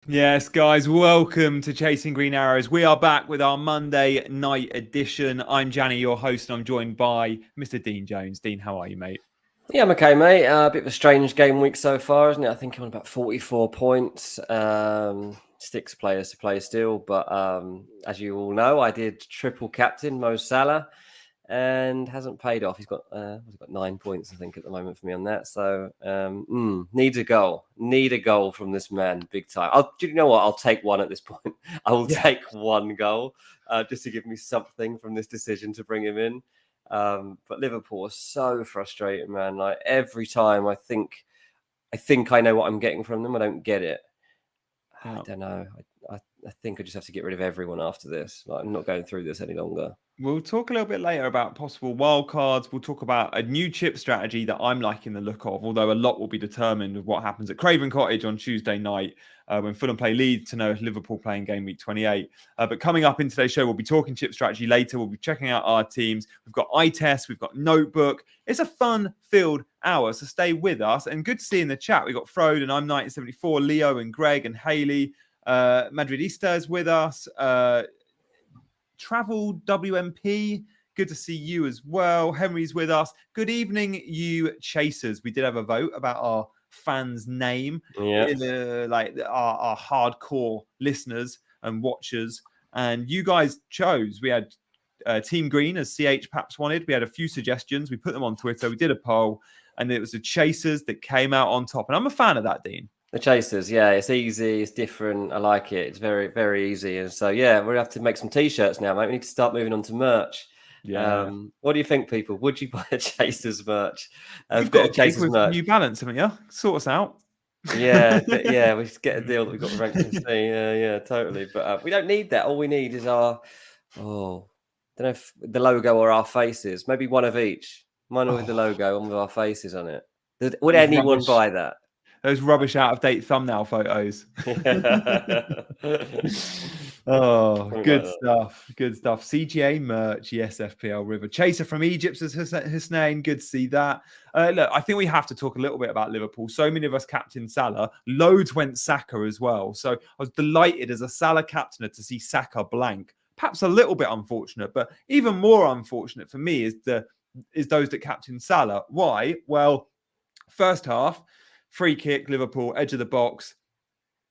Yes, guys, welcome to Chasing Green Arrows. We are back with our Monday night edition. I'm Janny, your host, and I'm joined by Mr. Dean Jones. Dean, how are you, mate? Yeah, I'm okay, mate. A bit of a strange game week so far, isn't it? I think I'm on about 44 points. 6 players to play still. But as you all know, I did triple captain Mo Salah and hasn't paid off. He's got 9 points, I think, at the moment for me on that. So needs a goal. Need a goal from this man big time. Do you know what? I'll take one at this point. I will take one goal just to give me something from this decision to bring him in. But Liverpool are so frustrating, man. Like every time I think I know what I'm getting from them, I don't get it. I don't know. I think I just have to get rid of everyone after this. Like, I'm not going through this any longer. We'll talk a little bit later about possible wildcards. We'll talk about a new chip strategy that I'm liking the look of, although a lot will be determined of what happens at Craven Cottage on Tuesday night when Fulham play Leeds to know if Liverpool play in game week 28. But coming up in today's show, we'll be talking chip strategy later. We'll be checking out our teams. We've got eye tests. We've got notebook. It's a fun-filled hour, so stay with us. And good to see in the chat. We've got Frode and I'm 1974, Leo and Greg and Haley. Madridista is with us. Travel WMP, good to see you as well. Henry's with us. Good evening, you chasers. We did have a vote about our fans' name, like our hardcore listeners and watchers, and you guys chose. We had Team Green as CH perhaps wanted. We had a few suggestions. We put them on Twitter. We did a poll, and it was the chasers that came out on top. And I'm a fan of that, Dean. The chasers, yeah, it's easy, it's different. I like it. It's very, very easy. And so, yeah, we'll have to make some t-shirts now, mate. We need to start moving on to merch. Yeah. What do you think, people? Would you buy a chasers merch? You've got a chasers with merch. New Balance, haven't you? Sort us out. Yeah, we should get a deal that we've got with Rank FC. Yeah, totally. But we don't need that. All we need is our, I don't know if the logo or our faces. Maybe one of each. One with the logo, one with our faces on it. Would anyone buy that? Those rubbish out-of-date thumbnail photos. Good stuff. Good stuff. CGA merch. Yes, FPL River. Chaser from Egypt says his name. Good to see that. Look, I think we have to talk a little bit about Liverpool. So many of us captain Salah. Loads went Saka as well. So I was delighted as a Salah captainer to see Saka blank. Perhaps a little bit unfortunate, but even more unfortunate for me is those that captain Salah. Why? Well, first half, free kick, Liverpool, edge of the box.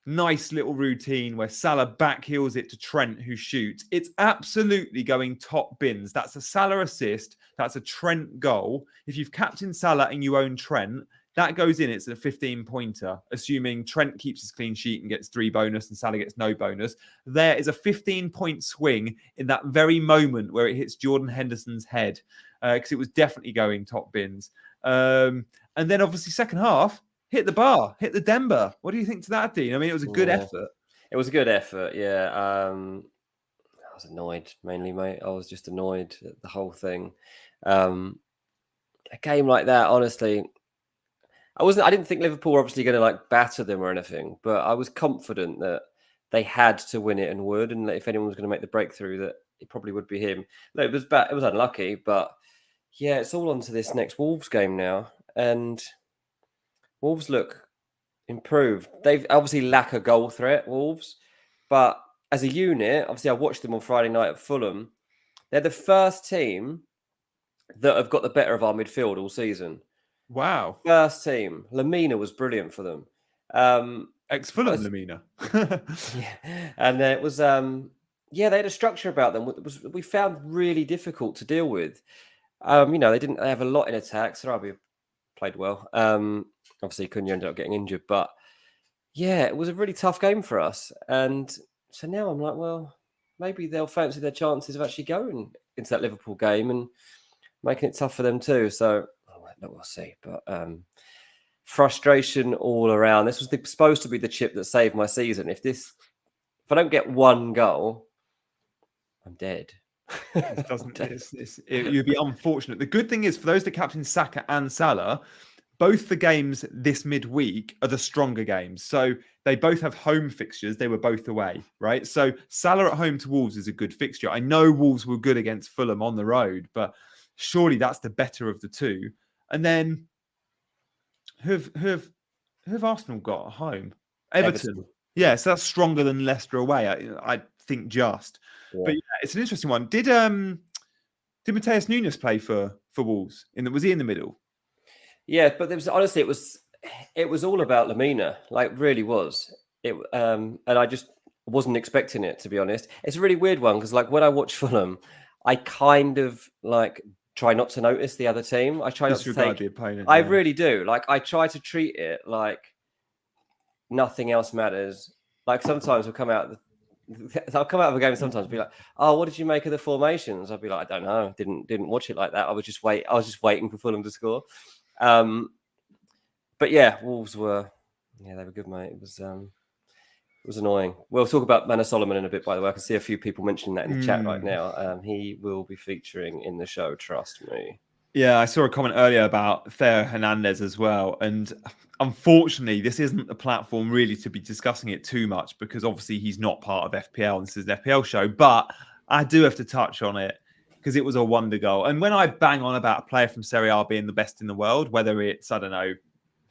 Nice little routine where Salah backheels it to Trent, who shoots. It's absolutely going top bins. That's a Salah assist. That's a Trent goal. If you've captained Salah and you own Trent, that goes in. It's a 15-pointer, assuming Trent keeps his clean sheet and gets 3 bonus and Salah gets no bonus. There is a 15-point swing in that very moment where it hits Jordan Henderson's head, because it was definitely going top bins. And then obviously second half, hit the bar, hit the Denver. What do you think to that, Dean? I mean, it was a good effort. It was a good effort, yeah. I was annoyed mainly, mate. I was just annoyed at the whole thing. A game like that, honestly, I didn't think Liverpool were obviously going to batter them or anything, but I was confident that they had to win it and would, and that if anyone was going to make the breakthrough, that it probably would be him. No, it was unlucky, but yeah, it's all on to this next Wolves game now, and Wolves look improved. They've obviously lack a goal threat, Wolves, but as a unit, obviously I watched them on Friday night at Fulham. They're the first team that have got the better of our midfield all season. Wow. First team. Lamina was brilliant for them. Ex-Fulham Lamina. Yeah. And it was, they had a structure about them. We found really difficult to deal with. They didn't have a lot in attack. Sarabi played well. Obviously, Cunha ended up getting injured, but yeah, it was a really tough game for us. And so now I'm like, well, maybe they'll fancy their chances of actually going into that Liverpool game and making it tough for them too. So we'll see. But frustration all around. This was supposed to be the chip that saved my season. If I don't get one goal, I'm dead. This doesn't. You'd be unfortunate. The good thing is for those that captain Saka and Salah, both the games this midweek are the stronger games. So they both have home fixtures. They were both away, right? So Salah at home to Wolves is a good fixture. I know Wolves were good against Fulham on the road, but surely that's the better of the two. And then who have Arsenal got at home? Everton. Yeah, so that's stronger than Leicester away. I think just. Yeah. But yeah, it's an interesting one. Did Mateus Nunes play for Wolves? Was he in the middle? Yeah, but there was honestly it was all about Lamina. Like really was. And I just wasn't expecting it, to be honest. It's a really weird one because like when I watch Fulham, I kind of like try not to notice the other team. I try not to take the opponent. I really do. Like I try to treat it like nothing else matters. Like sometimes I'll come out of a game sometimes and be like, "Oh, what did you make of the formations?" I'll be like, "I don't know. Didn't watch it like that. I was just waiting for Fulham to score." But yeah, Wolves were they were good, mate. It was annoying. We'll talk about Manor Solomon in a bit, by the way. I can see a few people mentioning that in the chat right now. He will be featuring in the show, trust me. Yeah, I saw a comment earlier about Theo Hernandez as well. And unfortunately, this isn't the platform really to be discussing it too much because obviously he's not part of FPL and this is an FPL show. But I do have to touch on it because it was a wonder goal. And when I bang on about a player from Serie A being the best in the world, whether it's, I don't know,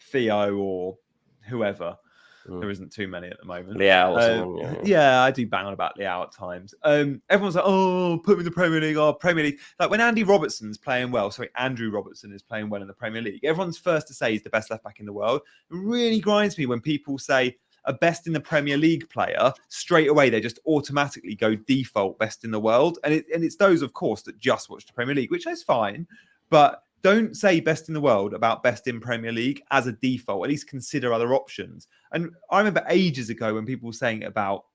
Theo or whoever, there isn't too many at the moment. Leao or someone, yeah, I do bang on about Leao at times. Everyone's like, oh, put me in the Premier League. Oh, Premier League. Like when Andrew Robertson is playing well in the Premier League, everyone's first to say he's the best left back in the world. It really grinds me when people say a best in the Premier League player, straight away they just automatically go default best in the world. And it's those, of course, that just watch the Premier League, which is fine. But don't say best in the world about best in Premier League as a default. At least consider other options. And I remember ages ago when people were saying about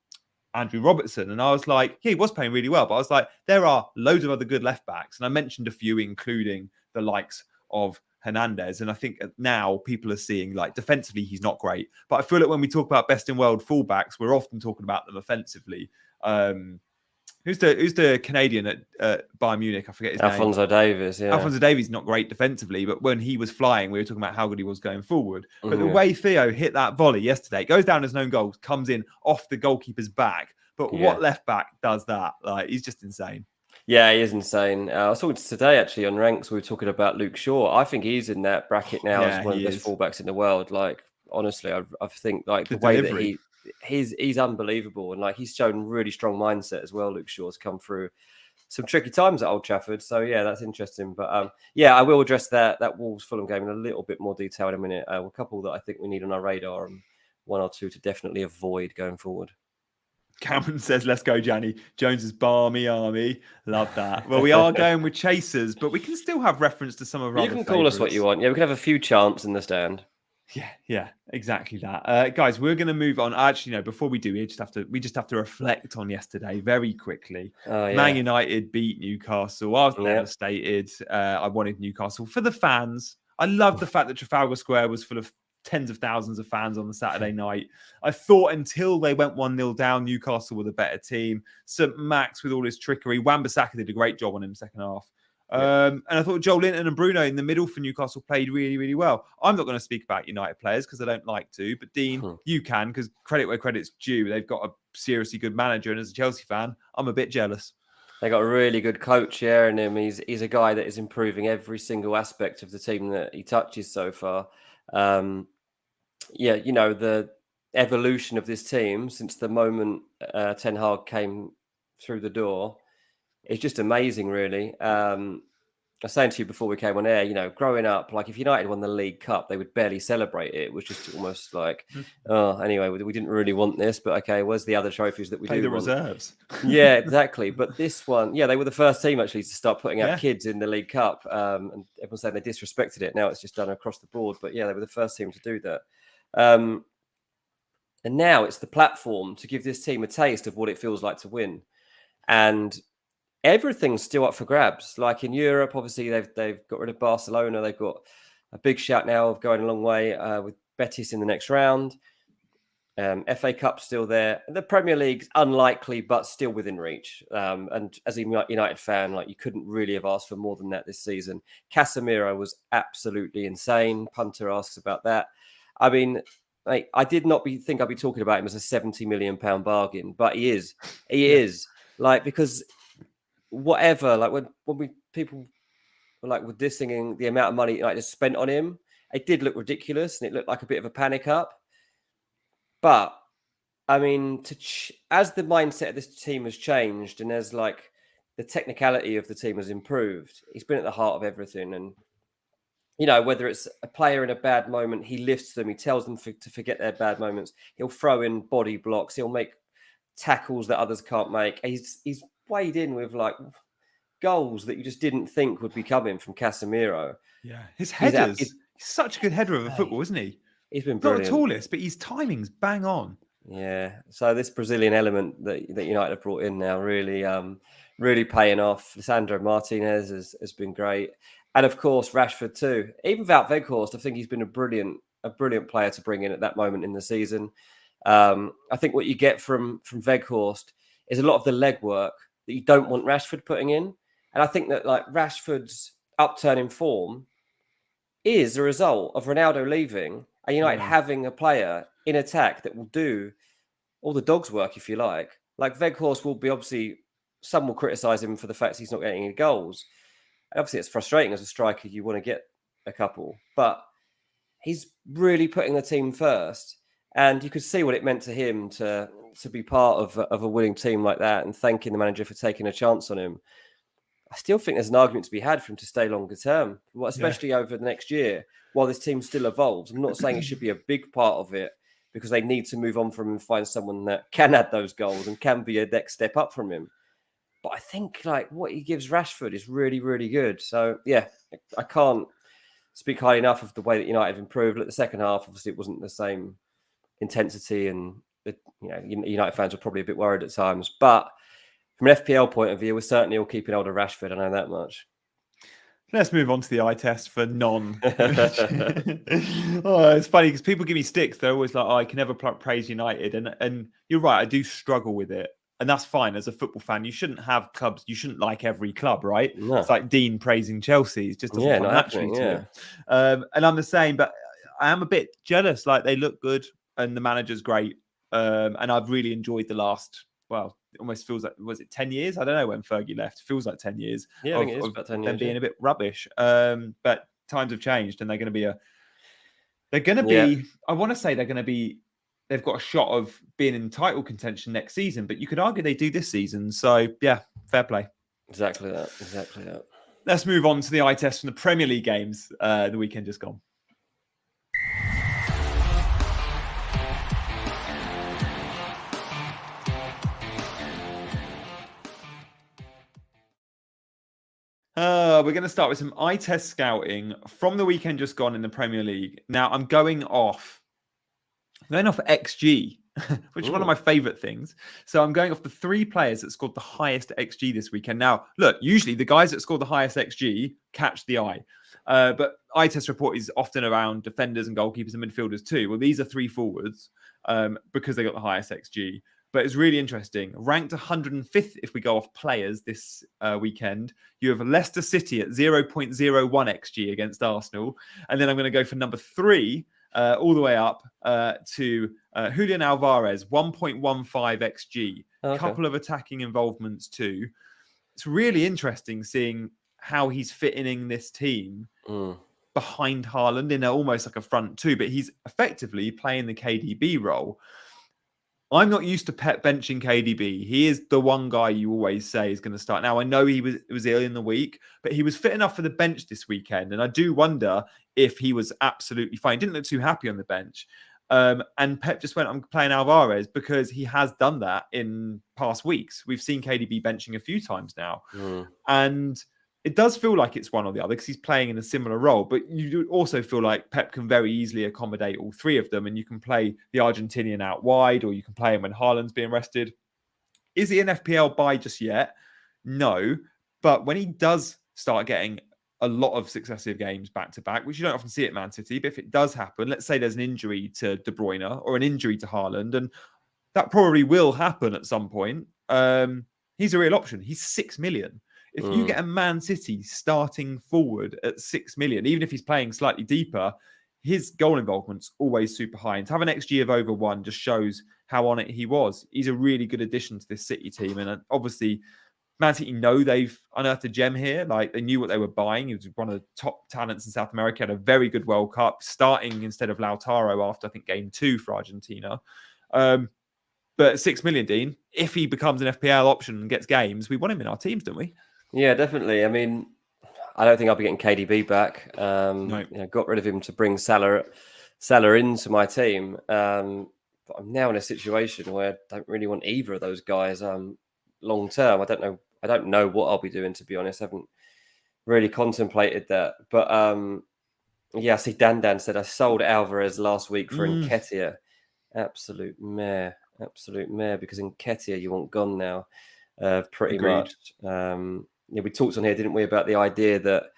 Andrew Robertson, and I was like, yeah, he was playing really well. But I was like, there are loads of other good left backs. And I mentioned a few, including the likes of Hernandez. And I think now people are seeing like defensively, he's not great. But I feel like when we talk about best in world fullbacks, we're often talking about them offensively. Who's the Canadian at Bayern Munich? I forget his name. Alphonso Davies, yeah. Alphonso Davies not great defensively, but when he was flying, we were talking about how good he was going forward. But the way Theo hit that volley yesterday, it goes down as known goal, comes in off the goalkeeper's back. But what left back does that? Like, he's just insane. Yeah, he is insane. I was talking today actually on Ranks. We were talking about Luke Shaw. I think he's in that bracket now as one of the best fullbacks in the world. Like, honestly, I think like the way that he's unbelievable, and like he's shown really strong mindset as well. Luke Shaw's come through some tricky times at Old Trafford, so yeah, that's interesting. But yeah, I will address that Wolves Fulham game in a little bit more detail in a minute. A couple that I think we need on our radar, and one or two to definitely avoid going forward. Cameron says, let's go, Gianni. Jones's Barmy Army. Love that. Well, we are going with chasers, but we can still have reference to some of our You can call us what you want. Yeah, we can have a few chants in the stand. Yeah, exactly that. Guys, we're going to move on. Actually, no, before we do, we just have to reflect on yesterday very quickly. Man United beat Newcastle. I was devastated. I wanted Newcastle for the fans. I love the fact that Trafalgar Square was full of tens of thousands of fans on the Saturday night. I thought until they went 1-0 down, Newcastle were the better team. St. Max with all his trickery. Wan-Bissaka did a great job on him second half. And I thought Joel Linton and Bruno in the middle for Newcastle played really, really well. I'm not going to speak about United players because I don't like to, but Dean, you can, because credit where credit's due. They've got a seriously good manager, and as a Chelsea fan, I'm a bit jealous. They got a really good coach here in him. He's a guy that is improving every single aspect of the team that he touches so far. You know, the evolution of this team since the moment Ten Hag came through the door, it's just amazing, really. was saying to you before we came on air, growing up, like if United won the League Cup, they would barely celebrate it. It was just almost like, oh, anyway, we didn't really want this, but okay, where's the other trophies that we Play do the want? reserves. Yeah, exactly. But this one, they were the first team actually to start putting out kids in the League Cup. And everyone's saying they disrespected it. Now it's just done across the board. But yeah, they were the first team to do that. And now it's the platform to give this team a taste of what it feels like to win. And everything's still up for grabs. Like in Europe, obviously they've got rid of Barcelona. They've got a big shout now of going a long way with Betis in the next round. FA Cup still there. The Premier League's unlikely, but still within reach. And as a United fan, like you couldn't really have asked for more than that this season. Casemiro was absolutely insane. Punter asks about that. I mean, I did not think I'd be talking about him as a £70 million bargain, but he is. He is. Like, because whatever, like when people were like with this thing, the amount of money United spent on him, it did look ridiculous and it looked like a bit of a panic up. But I mean, as the mindset of this team has changed and as like the technicality of the team has improved, he's been at the heart of everything. And, whether it's a player in a bad moment, he lifts them, he tells them to forget their bad moments. He'll throw in body blocks. He'll make tackles that others can't make. He's weighed in with like goals that you just didn't think would be coming from Casemiro. Yeah, his headers. He's such a good header of a football, isn't he? He's been brilliant. Not the tallest, but his timing's bang on. Yeah. So this Brazilian element that United have brought in now really paying off. Lisandro Martinez has been great. And of course, Rashford too. Even without Weghorst, I think he's been a brilliant player to bring in at that moment in the season. I think what you get from Weghorst is a lot of the legwork that you don't want Rashford putting in. And I think that like Rashford's upturn in form is a result of Ronaldo leaving and United having a player in attack that will do all the dog's work, if you like. Like Weghorst will be obviously, some will criticise him for the fact he's not getting any goals. And obviously, it's frustrating as a striker. You want to get a couple, but he's really putting the team first. And you could see what it meant to him to be part of a winning team like that and thanking the manager for taking a chance on him. I still think there's an argument to be had for him to stay longer term, especially over the next year while this team still evolves. I'm not saying it should be a big part of it because they need to move on from him and find someone that can add those goals and can be a next step up from him. But I think like what he gives Rashford is really, really good. So yeah, I can't speak highly enough of the way that United have improved. Like the second half, obviously it wasn't the same intensity and United fans were probably a bit worried at times, but from an FPL point of view, we're certainly all keeping hold of Rashford. I know that much. Let's move on to the eye test for non. It's funny because people give me sticks. They're always like, I can never praise United. And you're right, I do struggle with it. And that's fine. As a football fan, you shouldn't have clubs. You shouldn't like every club, right? No. It's like Dean praising Chelsea. It just doesn't come naturally to him. And I'm the same, but I am a bit jealous. Like they look good and the manager's great. And I've really enjoyed the last, it almost feels like, was it 10 years? I don't know when Fergie left. It feels like 10 years. Yeah, I think it is about 10 years. Them being a bit rubbish. But times have changed and they're going to be, I want to say they've got a shot of being in title contention next season, but you could argue they do this season. So yeah, fair play. Exactly that. Let's move on to the eye test from the Premier League games the weekend just gone. We're going to start with some eye test scouting from the weekend just gone in the Premier League. Now, I'm going off XG, which is one of my favourite things. So I'm going off the 3 players that scored the highest XG this weekend. Now, look, usually the guys that score the highest XG catch the eye. But eye test report is often around defenders and goalkeepers and midfielders too. Well, these are 3 forwards because they got the highest XG. But it's really interesting. Ranked 105th if we go off players this weekend. You have Leicester City at 0.01 XG against Arsenal. And then I'm going to go for number 3 all the way up to Julian Alvarez, 1.15 XG. A couple of attacking involvements too. It's really interesting seeing how he's fitting in this team behind Haaland in almost like a front 2. But he's effectively playing the KDB role. I'm not used to Pep benching KDB. He is the one guy you always say is going to start. Now, I know he was ill in the week, but he was fit enough for the bench this weekend. And I do wonder if he was absolutely fine. He didn't look too happy on the bench. And Pep just went, I'm playing Alvarez because he has done that in past weeks. We've seen KDB benching a few times now. And it does feel like it's one or the other because he's playing in a similar role, but you do also feel like Pep can very easily accommodate all three of them, and you can play the Argentinian out wide, or you can play him when Haaland's being rested. Is he an FPL buy just yet? No, but when he does start getting a lot of successive games back to back, which you don't often see at Man City, but if it does happen, let's say there's an injury to De Bruyne or an injury to Haaland, and that probably will happen at some point. He's a real option. He's 6 million. If you get a Man City starting forward at 6 million, even if he's playing slightly deeper, his goal involvement's always super high. And to have an XG of over 1 just shows how on it he was. He's a really good addition to this City team. And obviously, Man City know they've unearthed a gem here. Like, they knew what they were buying. He was one of the top talents in South America, had a very good World Cup, starting instead of Lautaro after, I think, game 2 for Argentina. But 6 million, Dean, if he becomes an FPL option and gets games, we want him in our teams, don't we? Yeah, definitely. I mean, I don't think I'll be getting KDB back. No. Got rid of him to bring Salah into my team. But I'm now in a situation where I don't really want either of those guys long term. I don't know what I'll be doing, to be honest. I haven't really contemplated that. But I see Dan said I sold Alvarez last week for Nketiah. Absolute mare, because Nketiah you want gone now, pretty Agreed. much. We talked on here, didn't we, about the idea that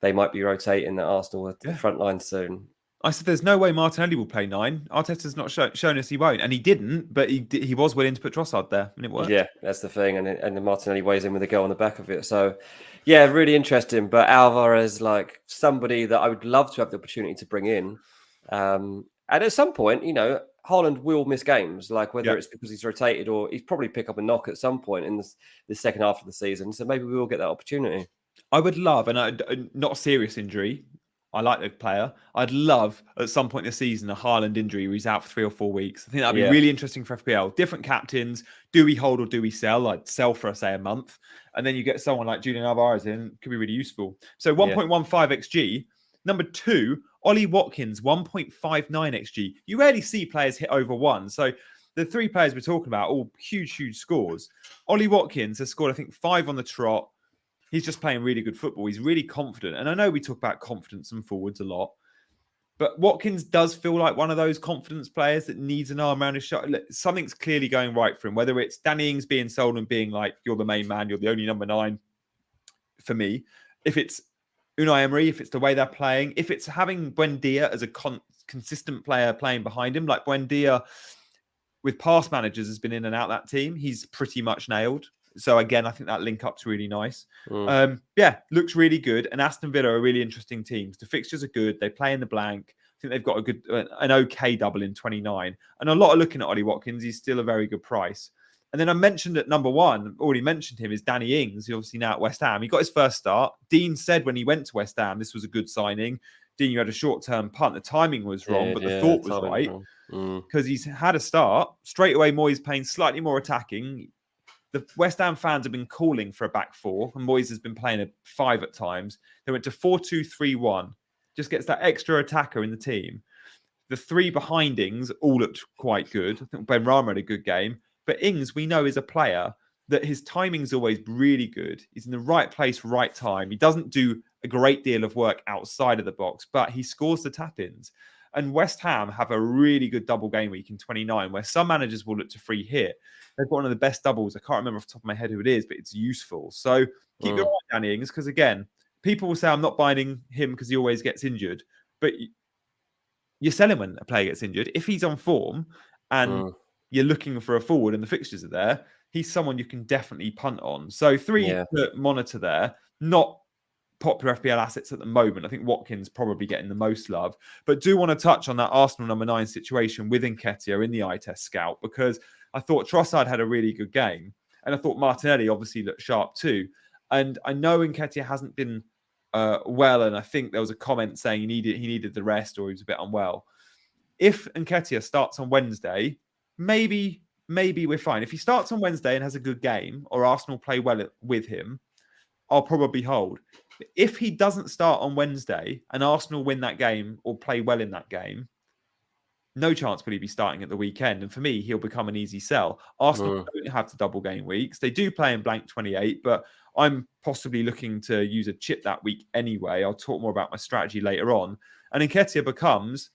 they might be rotating at Arsenal at the front line soon. I said there's no way Martinelli will play 9. Arteta's not shown us he won't, and he didn't, but he was willing to put Trossard there, and it worked. Yeah, that's the thing, and then Martinelli weighs in with a goal on the back of it. So, yeah, really interesting. But Alvarez, like somebody that I would love to have the opportunity to bring in, and at some point, Haaland will miss games, like whether it's because he's rotated or he's probably pick up a knock at some point in the second half of the season. So maybe we will get that opportunity. I would love, and not a serious injury. I like the player. I'd love at some point this season a Haaland injury where he's out for 3 or 4 weeks. I think that'd be really interesting for FPL. Different captains. Do we hold or do we sell? I'd sell for, say, a month. And then you get someone like Julian Alvarez in. Could be really useful. So 1.15 XG. Number 2, Ollie Watkins, 1.59 XG. You rarely see players hit over 1. So the 3 players we're talking about, all huge scores. Ollie Watkins has scored, I think, 5 on the trot. He's just playing really good football. He's really confident. And I know we talk about confidence and forwards a lot, but Watkins does feel like one of those confidence players that needs an arm around his shoulder. Something's clearly going right for him, whether it's Danny Ings being sold and being like, you're the main man, you're the only number 9 for me. If it's Unai Emery, if it's the way they're playing, if it's having Buendia as a consistent player playing behind him, like Buendia with past managers has been in and out that team, he's pretty much nailed. So again, I think that link up's really nice. Looks really good. And Aston Villa are really interesting teams. The fixtures are good. They play in the blank. I think they've got an okay double in 29. And a lot of looking at Ollie Watkins. He's still a very good price. And then I mentioned at number 1, already mentioned him, is Danny Ings, who's obviously now at West Ham. He got his first start. Dean said when he went to West Ham, this was a good signing. Dean, you had a short-term punt. The timing was wrong, but the thought was right. Because he's had a start. Straight away, Moyes playing slightly more attacking. The West Ham fans have been calling for a back 4, and Moyes has been playing a 5 at times. They went to 4-2-3-1. Just gets that extra attacker in the team. The 3 behind Ings all looked quite good. I think Ben Rama had a good game. But Ings, we know, is a player that his timing's always really good. He's in the right place, right time. He doesn't do a great deal of work outside of the box, but he scores the tap-ins. And West Ham have a really good double game week in 29, where some managers will look to free hit. They've got one of the best doubles. I can't remember off the top of my head who it is, but it's useful. So keep your eye on Danny Ings, because again, people will say I'm not buying him because he always gets injured. But you sell him when a player gets injured. If he's on form and you're looking for a forward and the fixtures are there, he's someone you can definitely punt on. So 3 to monitor there. Not popular FPL assets at the moment. I think Watkins probably getting the most love, but do want to touch on that Arsenal number 9 situation with Nketiah in the eye test scout, because I thought Trossard had a really good game, and I thought Martinelli obviously looked sharp too. And I know Nketiah hasn't been well, and I think there was a comment saying he needed the rest, or he was a bit unwell. If Nketiah starts on Wednesday, maybe we're fine. If he starts on Wednesday and has a good game, or Arsenal play well with him, I'll probably hold. If he doesn't start on Wednesday and Arsenal win that game or play well in that game, no chance will he be starting at the weekend. And for me, he'll become an easy sell. Arsenal don't have the double game weeks. They do play in blank 28, but I'm possibly looking to use a chip that week anyway. I'll talk more about my strategy later on. And Nketiah becomes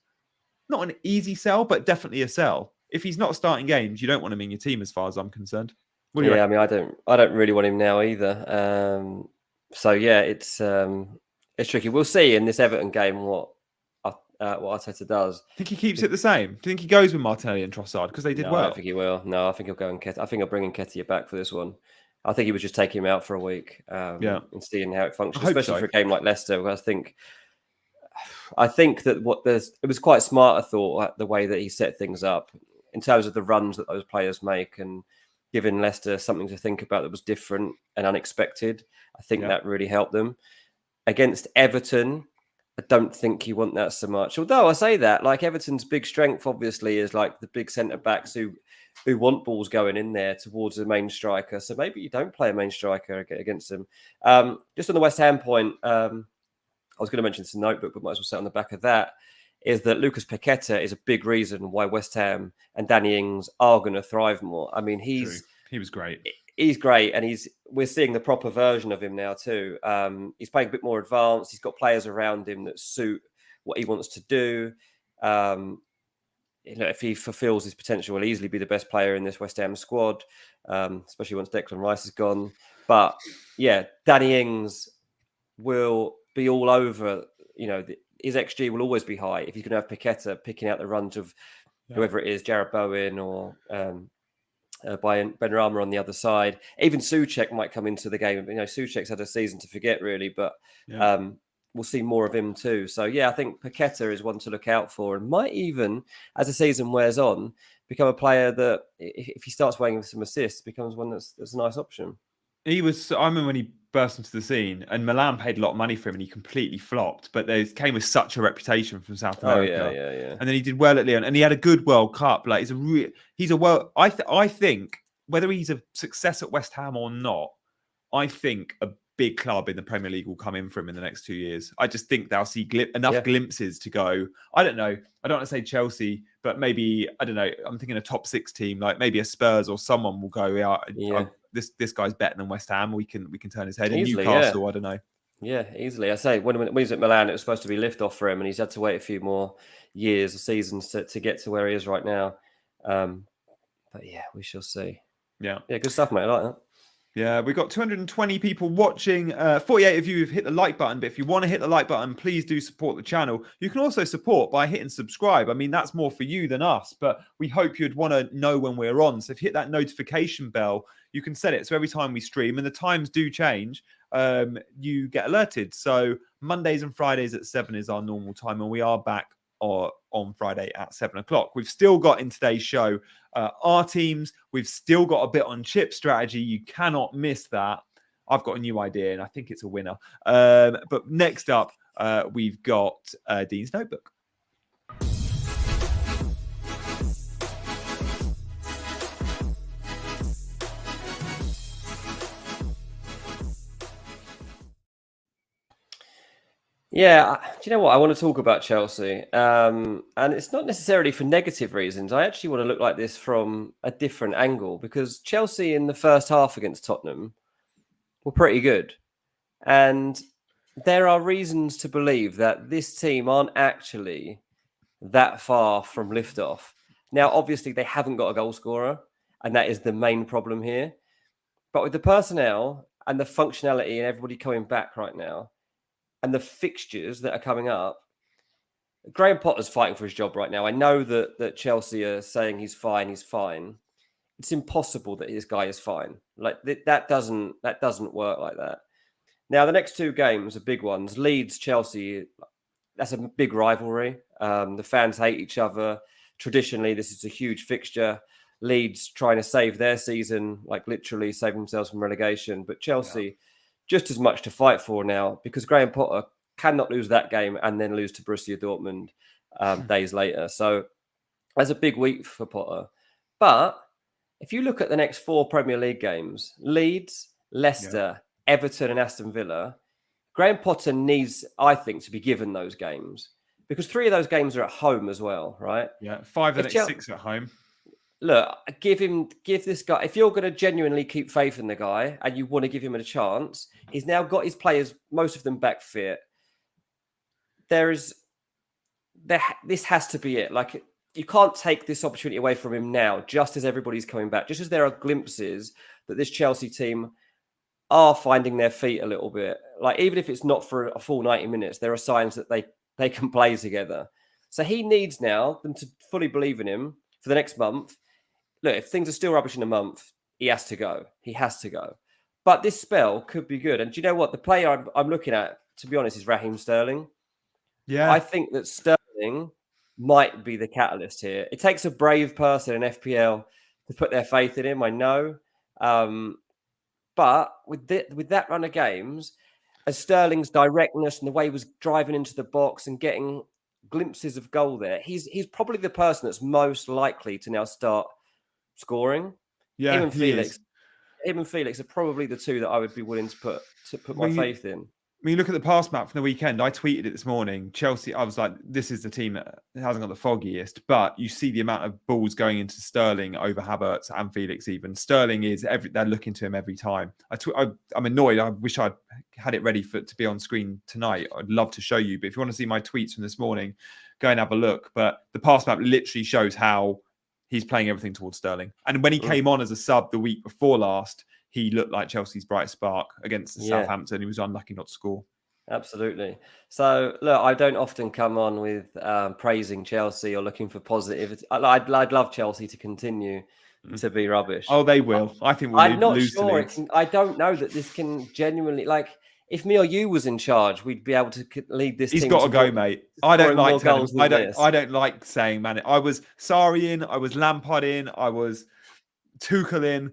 not an easy sell, but definitely a sell. If he's not starting games, you don't want him in your team as far as I'm concerned. Yeah, I mean, I don't really want him now either. So yeah, it's tricky. We'll see in this Everton game what Arteta does. Think he keeps it the same? Do you think he goes with Martinelli and Trossard because they did well? I don't think he will. No, I think he'll go Nketiah. I think I'll bring Nketiah back for this one. I think he would just take him out for a week and seeing how it functions, especially for a game like Leicester. I think that it was quite smart, I thought, the way that he set things up in terms of the runs that those players make and giving Leicester something to think about that was different and unexpected. I think that really helped them. Against Everton, I don't think you want that so much. Although I say that, like, Everton's big strength obviously is like the big centre backs who want balls going in there towards the main striker. So maybe you don't play a main striker against them. Just on the West Ham point, I was going to mention this in the notebook, but might as well say on the back of that, is that Lucas Paqueta is a big reason why West Ham and Danny Ings are going to thrive more. I mean, he was great. He's great, and we're seeing the proper version of him now too. He's playing a bit more advanced. He's got players around him that suit what he wants to do. If he fulfills his potential, he'll easily be the best player in this West Ham squad, especially once Declan Rice is gone. But yeah, Danny Ings will be all over. His XG will always be high if he's going to have Paqueta picking out the runs of whoever it is, Jared Bowen or Benrahma on the other side. Even Souček might come into the game. Souček's had a season to forget, really, but we'll see more of him too. So, yeah, I think Paqueta is one to look out for and might even, as the season wears on, become a player that, if he starts weighing with some assists, becomes one that's a nice option. I remember when he burst into the scene and Milan paid a lot of money for him and he completely flopped, but they came with such a reputation from South America. Yeah. And then he did well at Lyon and he had a good World Cup. Like I think whether he's a success at West Ham or not, I think a big club in the Premier League will come in for him in the next 2 years. I just think they'll see enough glimpses to go. I don't know. I don't want to say Chelsea, but maybe, I don't know. I'm thinking a top 6 team, like maybe a Spurs or someone will go, this guy's better than West Ham. We can turn his head. Easily, in Newcastle, I don't know. Yeah, easily. I say when he was at Milan, it was supposed to be lift off for him, and he's had to wait a few more years or seasons to get to where he is right now. But yeah, we shall see. Yeah, good stuff, mate. I like that. Yeah, we've got 220 people watching. 48 of you have hit the like button. But if you want to hit the like button, please do support the channel. You can also support by hitting subscribe. I mean, that's more for you than us. But we hope you'd want to know when we're on. So if you hit that notification bell, you can set it so every time we stream, and the times do change, you get alerted. So Mondays and Fridays at 7 is our normal time. And we are back on Friday at 7 o'clock. We've still got in today's show our teams. We've still got a bit on chip strategy. You cannot miss that. I've got a new idea and I think it's a winner. But next up, we've got Dean's Notebook. Yeah, do you know what? I want to talk about Chelsea. And it's not necessarily for negative reasons. I actually want to look like this from a different angle, because Chelsea in the first half against Tottenham were pretty good. And there are reasons to believe that this team aren't actually that far from liftoff. Now, obviously, they haven't got a goal scorer, and that is the main problem here. But with the personnel and the functionality and everybody coming back right now, and the fixtures that are coming up, Graham Potter's fighting for his job right now. I know that Chelsea are saying he's fine. It's impossible that this guy is fine. Like that doesn't work like that. Now the next 2 games are big ones. Leeds, Chelsea. That's a big rivalry. The fans hate each other. Traditionally, this is a huge fixture. Leeds trying to save their season, like literally save themselves from relegation, but Chelsea. Just as much to fight for now, because Graham Potter cannot lose that game and then lose to Borussia Dortmund days later. So that's a big week for Potter. But if you look at the next 4 Premier League games, Leeds, Leicester, Everton and Aston Villa, Graham Potter needs, I think, to be given those games because 3 of those games are at home as well, right? Yeah, 5 of the next 6 at home. Look, give this guy, if you're going to genuinely keep faith in the guy and you want to give him a chance, he's now got his players, most of them back fit. This has to be it. Like, you can't take this opportunity away from him now, just as everybody's coming back, just as there are glimpses that this Chelsea team are finding their feet a little bit. Like, even if it's not for a full 90 minutes, there are signs that they can play together. So he needs now them to fully believe in him for the next month. Look, if things are still rubbish in a month, he has to go. He has to go. But this spell could be good. And do you know what? The player I'm looking at, to be honest, is Raheem Sterling. Yeah. I think that Sterling might be the catalyst here. It takes a brave person in FPL to put their faith in him, I know. But with that run of games, as Sterling's directness and the way he was driving into the box and getting glimpses of goal there, he's probably the person that's most likely to now start scoring. Yeah, him and Felix are probably the 2 that I would be willing to put my faith in. When you look at the pass map from the weekend, I tweeted it this morning. Chelsea, I was like, this is the team that hasn't got the foggiest, but you see the amount of balls going into Sterling over Havertz and Felix even. Sterling they're looking to him every time. I'm annoyed. I wish I'd had it ready to be on screen tonight. I'd love to show you, but if you want to see my tweets from this morning, go and have a look. But the pass map literally shows how he's playing everything towards Sterling. And when he came on as a sub the week before last, he looked like Chelsea's bright spark against Southampton. He was unlucky not to score. Absolutely. So, look, I don't often come on with praising Chelsea or looking for positive. I'd love Chelsea to continue to be rubbish. Oh, they will. I think we'll I'm not lose sure. I don't know that this can genuinely, like, if me or you was in charge, we'd be able to lead this team. He's got to go, mate. I don't like saying, man. I was Sarri in, I was Lampard in, I was Tuchel in.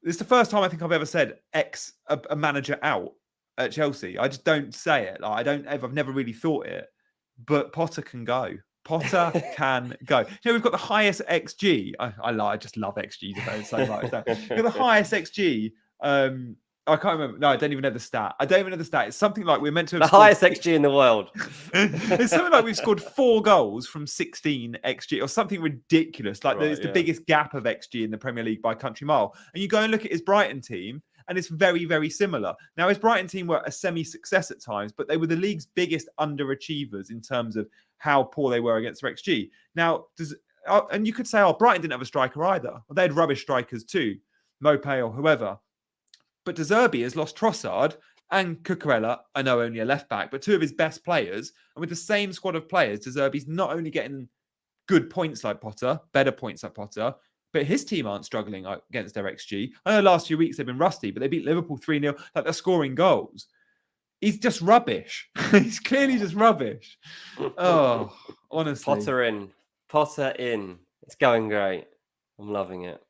This is the first time I think I've ever said a manager out at Chelsea. I just don't say it. Like, I've never really thought it. But Potter can go. Potter can go. You know, we've got the highest XG. I just love XG so much. We've got the highest XG. I can't remember. No, I don't even know the stat. It's something like we're meant to have the highest XG in the world. It's something like we've scored 4 goals from 16 XG or something ridiculous. Like it's the biggest gap of XG in the Premier League by country mile. And you go and look at his Brighton team, and it's very, very similar. Now, his Brighton team were a semi-success at times, but they were the league's biggest underachievers in terms of how poor they were against their XG. Now, and you could say, Brighton didn't have a striker either. Well, they had rubbish strikers too, Mopé or whoever. But De Zerbi has lost Trossard and Cucurella. I know only a left back, but 2 of his best players. And with the same squad of players, De Zerbi's not only getting good points like Potter, better points like Potter, but his team aren't struggling against their XG. I know the last few weeks they've been rusty, but they beat Liverpool 3-0. Like, they're scoring goals. He's just rubbish. He's clearly just rubbish. Oh, honestly. Potter in. It's going great. I'm loving it.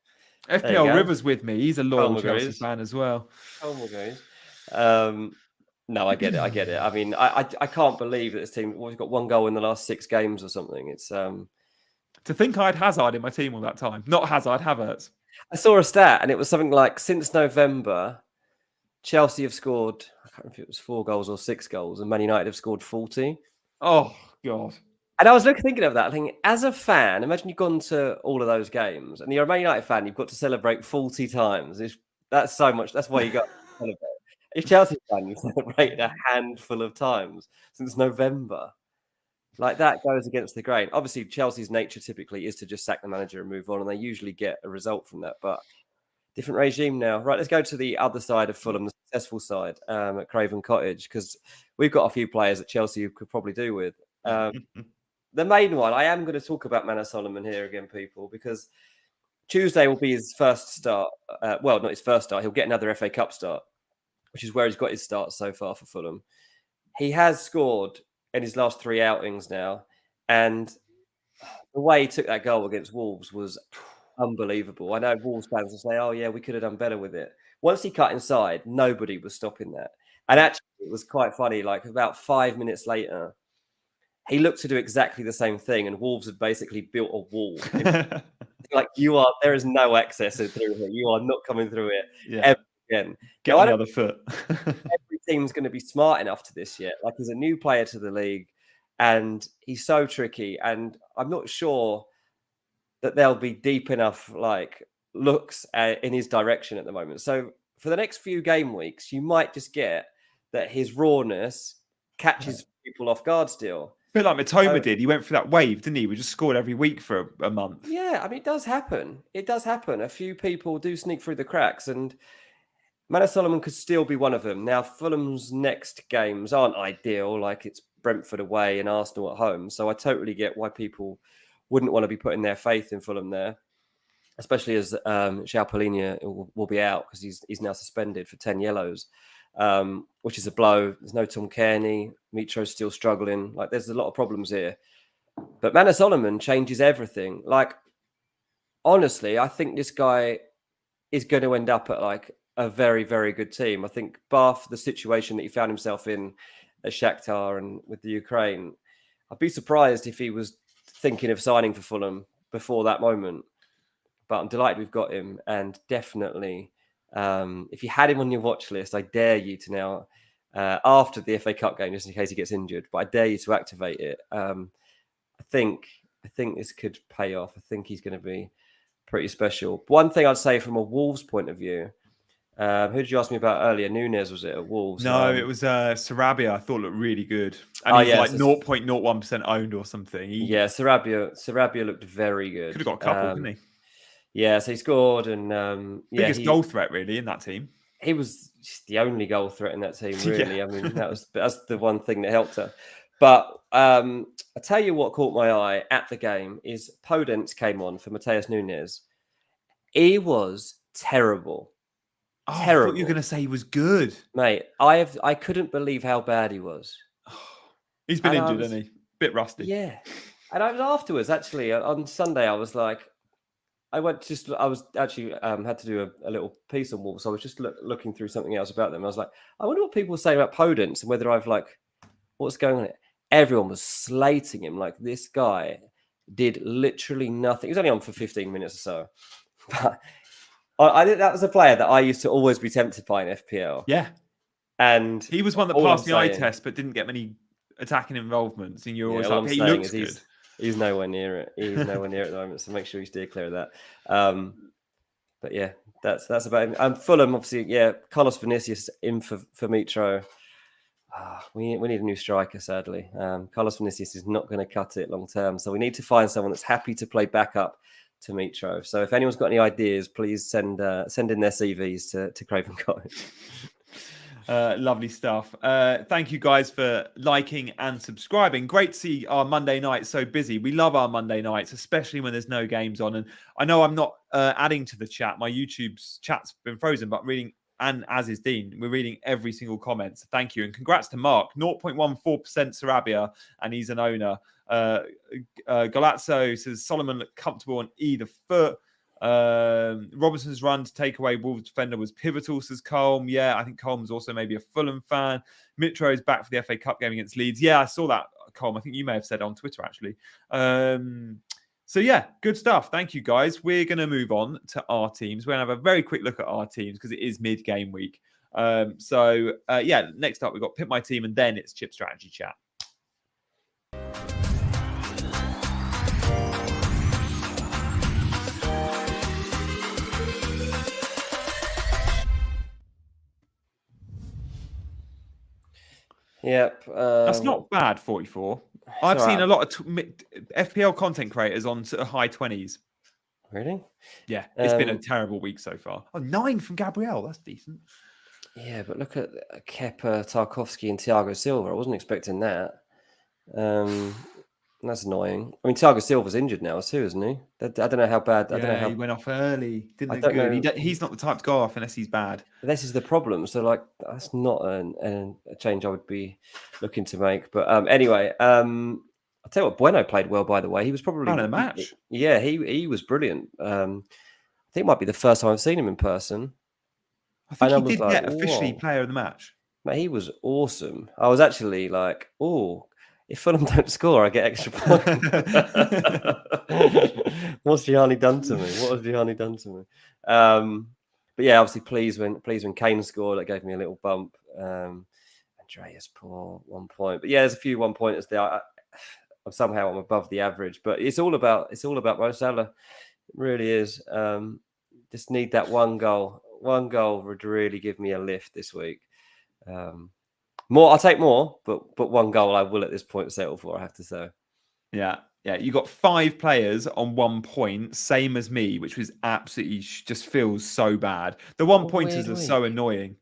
FPL River's with me. He's a loyal Chelsea fan as well. No, I get it. I mean, I can't believe that this team has got 1 goal in the last 6 games or something. It's to think I had Hazard in my team all that time. Not Hazard, Havertz. I saw a stat, and it was something like since November, Chelsea have scored, I can't remember if it was 4 goals or 6 goals, and Man United have scored 40. Oh, God. And I was thinking of that, thinking, as a fan, imagine you've gone to all of those games, and you're a Man United fan, you've got to celebrate 40 times. That's so much. That's why you got to celebrate. If Chelsea fan, you celebrate a handful of times since November. Like, that goes against the grain. Obviously, Chelsea's nature typically is to just sack the manager and move on, and they usually get a result from that. But different regime now. Right, let's go to the other side of Fulham, the successful side at Craven Cottage, because we've got a few players at Chelsea who could probably do with. The main one, I am going to talk about Manor Solomon here again, people, because Tuesday will be his first start. Well, not his first start. He'll get another FA Cup start, which is where he's got his start so far for Fulham. He has scored in his last 3 outings now, and the way he took that goal against Wolves was unbelievable. I know Wolves fans will say, oh, yeah, we could have done better with it. Once he cut inside, nobody was stopping that. And actually, it was quite funny. Like, about 5 minutes later, he looked to do exactly the same thing, and Wolves had basically built a wall. Like there is no access through here. You are not coming through it ever again. Get on the other foot. Every team's going to be smart enough to this yet. Like, he's a new player to the league, and he's so tricky. And I'm not sure that there'll be deep enough looks in his direction at the moment. So for the next few game weeks, you might just get that his rawness catches people off guard still. A bit like Matoma did. He went through that wave, didn't he? We just scored every week for a month. Yeah, I mean, it does happen. It does happen. A few people do sneak through the cracks, and Manor Solomon could still be one of them. Now, Fulham's next games aren't ideal. Like, it's Brentford away and Arsenal at home. So I totally get why people wouldn't want to be putting their faith in Fulham there, especially as João Palhinha will be out because he's now suspended for 10 yellows, which is a blow. There's no Tom Kearney. Mitro's still struggling. Like, there's a lot of problems here. But Manor Solomon changes everything. Like, honestly, I think this guy is going to end up at a very, very good team. I think bar for the situation that he found himself in at Shakhtar and with the Ukraine, I'd be surprised if he was thinking of signing for Fulham before that moment. But I'm delighted we've got him. And definitely, if you had him on your watch list, I dare you to now, after the FA Cup game, just in case he gets injured, but I dare you to activate it. I think this could pay off. I think he's going to be pretty special. One thing I'd say from a Wolves point of view, who did you ask me about earlier? Nunez, was it, at Wolves? No, it was Sarabia. I thought looked really good. And he's 0.01% owned or something. Sarabia looked very good. Could have got a couple, couldn't he? Yeah, so he scored, and biggest goal threat really in that team. He was the only goal threat in that team, really. I mean, that's the one thing that helped her. But I tell you what caught my eye at the game is Podence came on for Mateus Nunes. He was terrible. Oh, terrible. I thought you were going to say he was good. Mate, I couldn't believe how bad he was. He's been injured, hasn't he? Bit rusty. Yeah. And I was afterwards, actually, on Sunday, I was like, I was actually had to do a little piece on Wolves. So I was just looking through something else about them. I was like, I wonder what people say about Podence and whether what's going on. Everyone was slating him. Like, this guy did literally nothing. He was only on for 15 minutes or so. But I think that was a player that I used to always be tempted by in FPL. Yeah. And he was one that passed the eye test but didn't get many attacking involvements. And you're always like, he looks good. He's nowhere near it. He's nowhere near it at the moment. So make sure you steer clear of that. But yeah, that's about him. Fulham, obviously, yeah, Carlos Vinicius in for Mitro. We need a new striker, sadly. Carlos Vinicius is not going to cut it long term. So we need to find someone that's happy to play backup to Mitro. So if anyone's got any ideas, please send in their CVs to Craven Cottage. Lovely stuff. Thank you guys for liking and subscribing. Great to see our Monday nights so busy. We love our Monday nights, especially when there's no games on. And I know I'm not adding to the chat. My YouTube's chat's been frozen, but reading, and as is Dean, we're reading every single comment. So thank you. And congrats to Mark. 0.14% Sarabia, and he's an owner. Galazzo says Solomon looked comfortable on either foot. Robertson's run to take away Wolves defender was pivotal, says Colm. Yeah, I think Colm's also maybe a Fulham fan. Mitro is back for the FA Cup game against Leeds. Yeah, I saw that, Colm. I think you may have said on Twitter, actually. So yeah, good stuff. Thank you, guys. We're going to move on to our teams. We're going to have a very quick look at our teams because it is mid-game week. Yeah, next up, we've got Pick My Team, and then it's Chip Strategy Chat. Yep. That's not bad, 44. I've seen a lot of FPL content creators on sort of high 20s. Really? Yeah, it's been a terrible week so far. Oh, 9 from Gabriel. That's decent. Yeah, but look at Kepa, Tarkowski and Thiago Silva. I wasn't expecting that. That's annoying. I mean, Thiago Silva's injured now too, isn't he? I don't know how bad. I don't know how he went off early. Didn't look good. He's not the type to go off unless he's bad. This is the problem. So, that's not a change I would be looking to make. But anyway, I'll tell you what. Bueno played well, by the way. He was probably man of the match. Yeah, he was brilliant. I think it might be the first time I've seen him in person. I think he did get officially player of the match. Mate, he was awesome. I was actually like, oh. If Fulham don't score, I get extra points. What's Gianni done to me? What has Gianni done to me? But yeah, obviously pleased when Kane scored. That gave me a little bump. Andreas poor 1 point. But yeah, there's a few 1 pointers there. I'm above the average, but it's all about Mo Salah. It really is. Just need that one goal. One goal would really give me a lift this week. I'll take more, but one goal I will at this point settle for, I have to say. Yeah. You got 5 players on 1 point, same as me, which was absolutely just feels so bad. The 1 pointers are so annoying.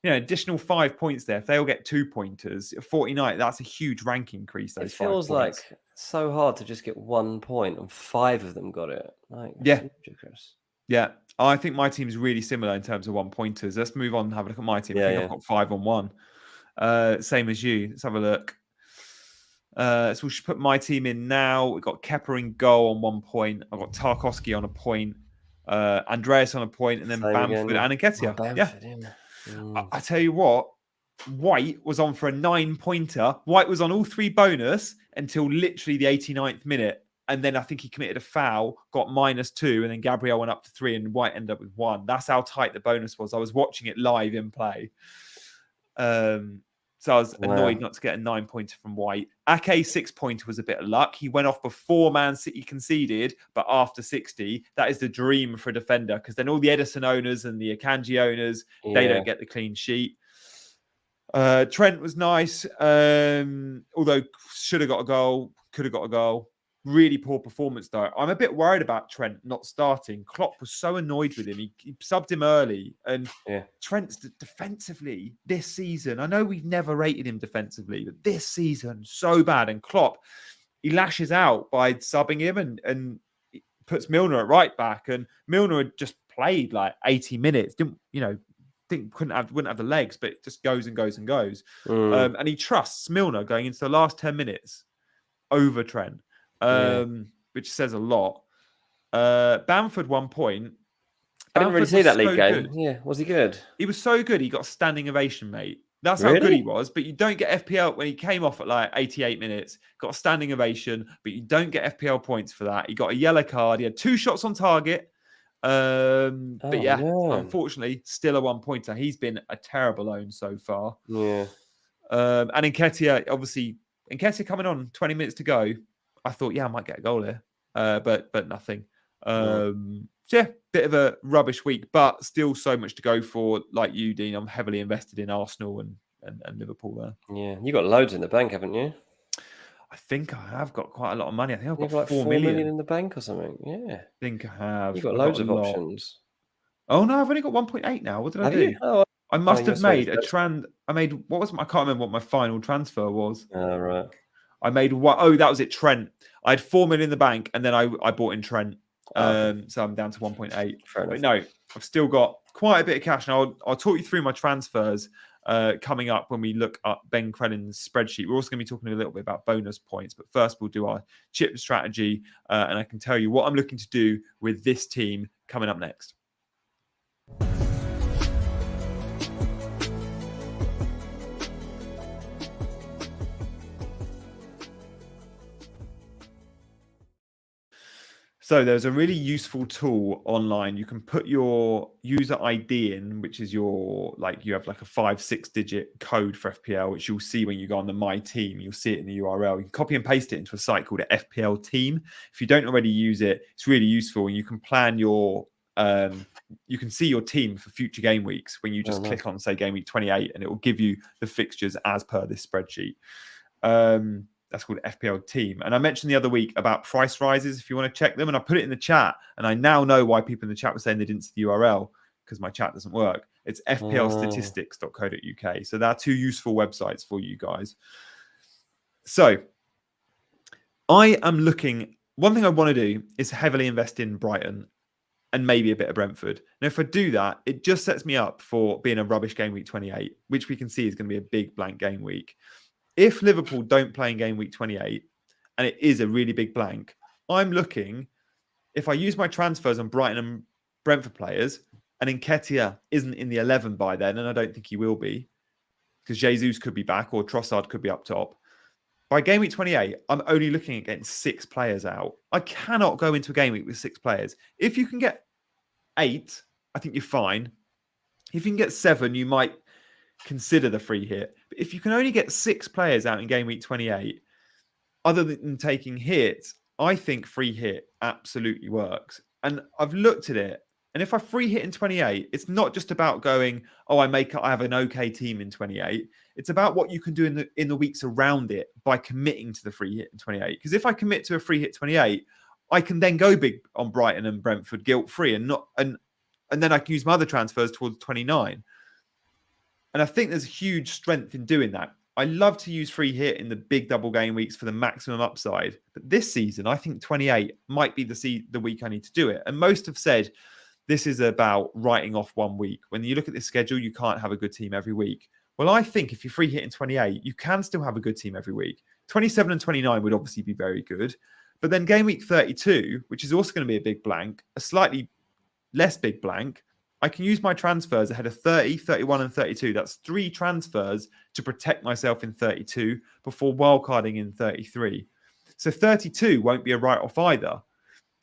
Additional 5 points there. If they all get 2 pointers, 49, that's a huge rank increase. Those 5 points. It feels like so hard to just get 1 point and 5 of them got it. Ridiculous. Yeah. I think my team's really similar in terms of 1 pointers. Let's move on and have a look at my team. I think I've got 5 on 1. Same as you. Let's have a look. So we should put my team in now. We've got Kepa in goal on 1 point. I've got Tarkowski on a point. Andreas on a point. And then Bamford and Nketiah. I tell you what, White was on for a 9-pointer. White was on all 3 bonus until literally the 89th minute. And then I think he committed a foul, got -2, and then Gabriel went up to 3 and White ended up with 1. That's how tight the bonus was. I was watching it live in play. So I was annoyed not to get a 9-pointer from White. Ake 6-pointer was a bit of luck. He went off before Man City conceded, but after 60, that is the dream for a defender, because then all the Edison owners and the Akanji owners, they don't get the clean sheet. Trent was nice, although should have got a goal, could have got a goal. Really poor performance, though. I'm a bit worried about Trent not starting. Klopp was so annoyed with him. He subbed him early. And Trent's defensively this season, I know we've never rated him defensively, but this season, so bad. And Klopp, he lashes out by subbing him and puts Milner at right back. And Milner had just played like 80 minutes. Wouldn't have the legs, but it just goes and goes and goes. And he trusts Milner going into the last 10 minutes over Trent. Which says a lot. Bamford 1 point. I didn't really see that league game. Yeah, was he good? He was so good. He got a standing ovation, mate. That's how good he was. But you don't get FPL when he came off at like 88 minutes. Got a standing ovation, but you don't get FPL points for that. He got a yellow card. He had 2 shots on target. Unfortunately, still a 1 pointer. He's been a terrible own so far. Yeah. And Nketiah, obviously, coming on 20 minutes to go. I thought, I might get a goal here, but nothing. Bit of a rubbish week, but still so much to go for. Like you, Dean, I'm heavily invested in Arsenal and Liverpool there. Yeah, you got loads in the bank, haven't you? I think I have got quite a lot of money. I think I've got like 4 million in the bank or something. Yeah, I think I have. You've got loads of options. Oh no, I've only got 1.8 now. What did I do? I must have made a I made I can't remember what my final transfer was. Oh, right. I made what? Oh, that was it. Trent. I had 4 million in the bank, and then I bought in Trent. So I'm down to 1.8. But no, I've still got quite a bit of cash, and I'll talk you through my transfers coming up when we look up Ben Crellin's spreadsheet. We're also going to be talking a little bit about bonus points, but first we'll do our chip strategy, and I can tell you what I'm looking to do with this team coming up next. So there's a really useful tool online. You can put your user ID in, which is you have like a 5-6 digit code for FPL, which you'll see when you go on the My Team. You'll see it in the URL. You can copy and paste it into a site called FPL Team. If you don't already use it, it's really useful. And you can plan you can see your team for future game weeks when you just click on, say, game week 28, and it will give you the fixtures as per this spreadsheet. That's called FPL Team. And I mentioned the other week about price rises if you want to check them. And I put it in the chat. And I now know why people in the chat were saying they didn't see the URL, because my chat doesn't work. It's fplstatistics.co.uk. So there are 2 useful websites for you guys. So I am looking. One thing I want to do is heavily invest in Brighton and maybe a bit of Brentford. Now, if I do that, it just sets me up for being a rubbish game week 28, which we can see is going to be a big blank game week. If Liverpool don't play in game week 28, and it is a really big blank, I'm looking, if I use my transfers on Brighton and Brentford players, and Nketiah isn't in the 11 by then, and I don't think he will be, because Jesus could be back or Trossard could be up top, by game week 28, I'm only looking at getting 6 players out. I cannot go into a game week with 6 players. If you can get 8, I think you're fine. If you can get 7, you might consider the free hit. But if you can only get 6 players out in game week 28, other than taking hits, I think free hit absolutely works. And I've looked at it. And if I free hit in 28, it's not just about going, oh, I have an okay team in 28. It's about what you can do in the weeks around it by committing to the free hit in 28. Because if I commit to a free hit 28, I can then go big on Brighton and Brentford guilt-free and then I can use my other transfers towards 29. And I think there's huge strength in doing that. I love to use free hit in the big double game weeks for the maximum upside. But this season, I think 28 might be the week I need to do it. And most have said this is about writing off one week. When you look at this schedule, you can't have a good team every week. Well, I think if you free hit in 28, you can still have a good team every week. 27 and 29 would obviously be very good. But then game week 32, which is also going to be a big blank, a slightly less big blank, I can use my transfers ahead of 30, 31 and 32. That's 3 transfers to protect myself in 32 before wildcarding in 33. So 32 won't be a write-off either.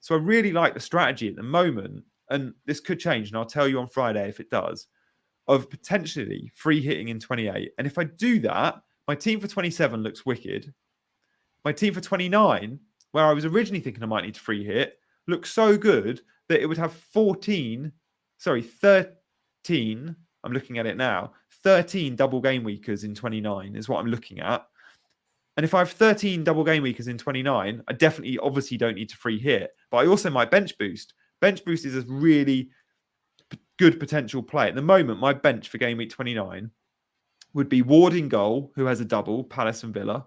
So I really like the strategy at the moment, and this could change, and I'll tell you on Friday if it does, of potentially free hitting in 28. And if I do that, my team for 27 looks wicked. My team for 29, where I was originally thinking I might need to free hit, looks so good that it would have 13, I'm looking at it now, 13 double game weekers in 29 is what I'm looking at. And if I have 13 double game weekers in 29, I definitely obviously don't need to free hit, but I also might bench boost. Bench boost is a really good potential play. At the moment, my bench for game week 29 would be Ward in goal, who has a double, Palace and Villa.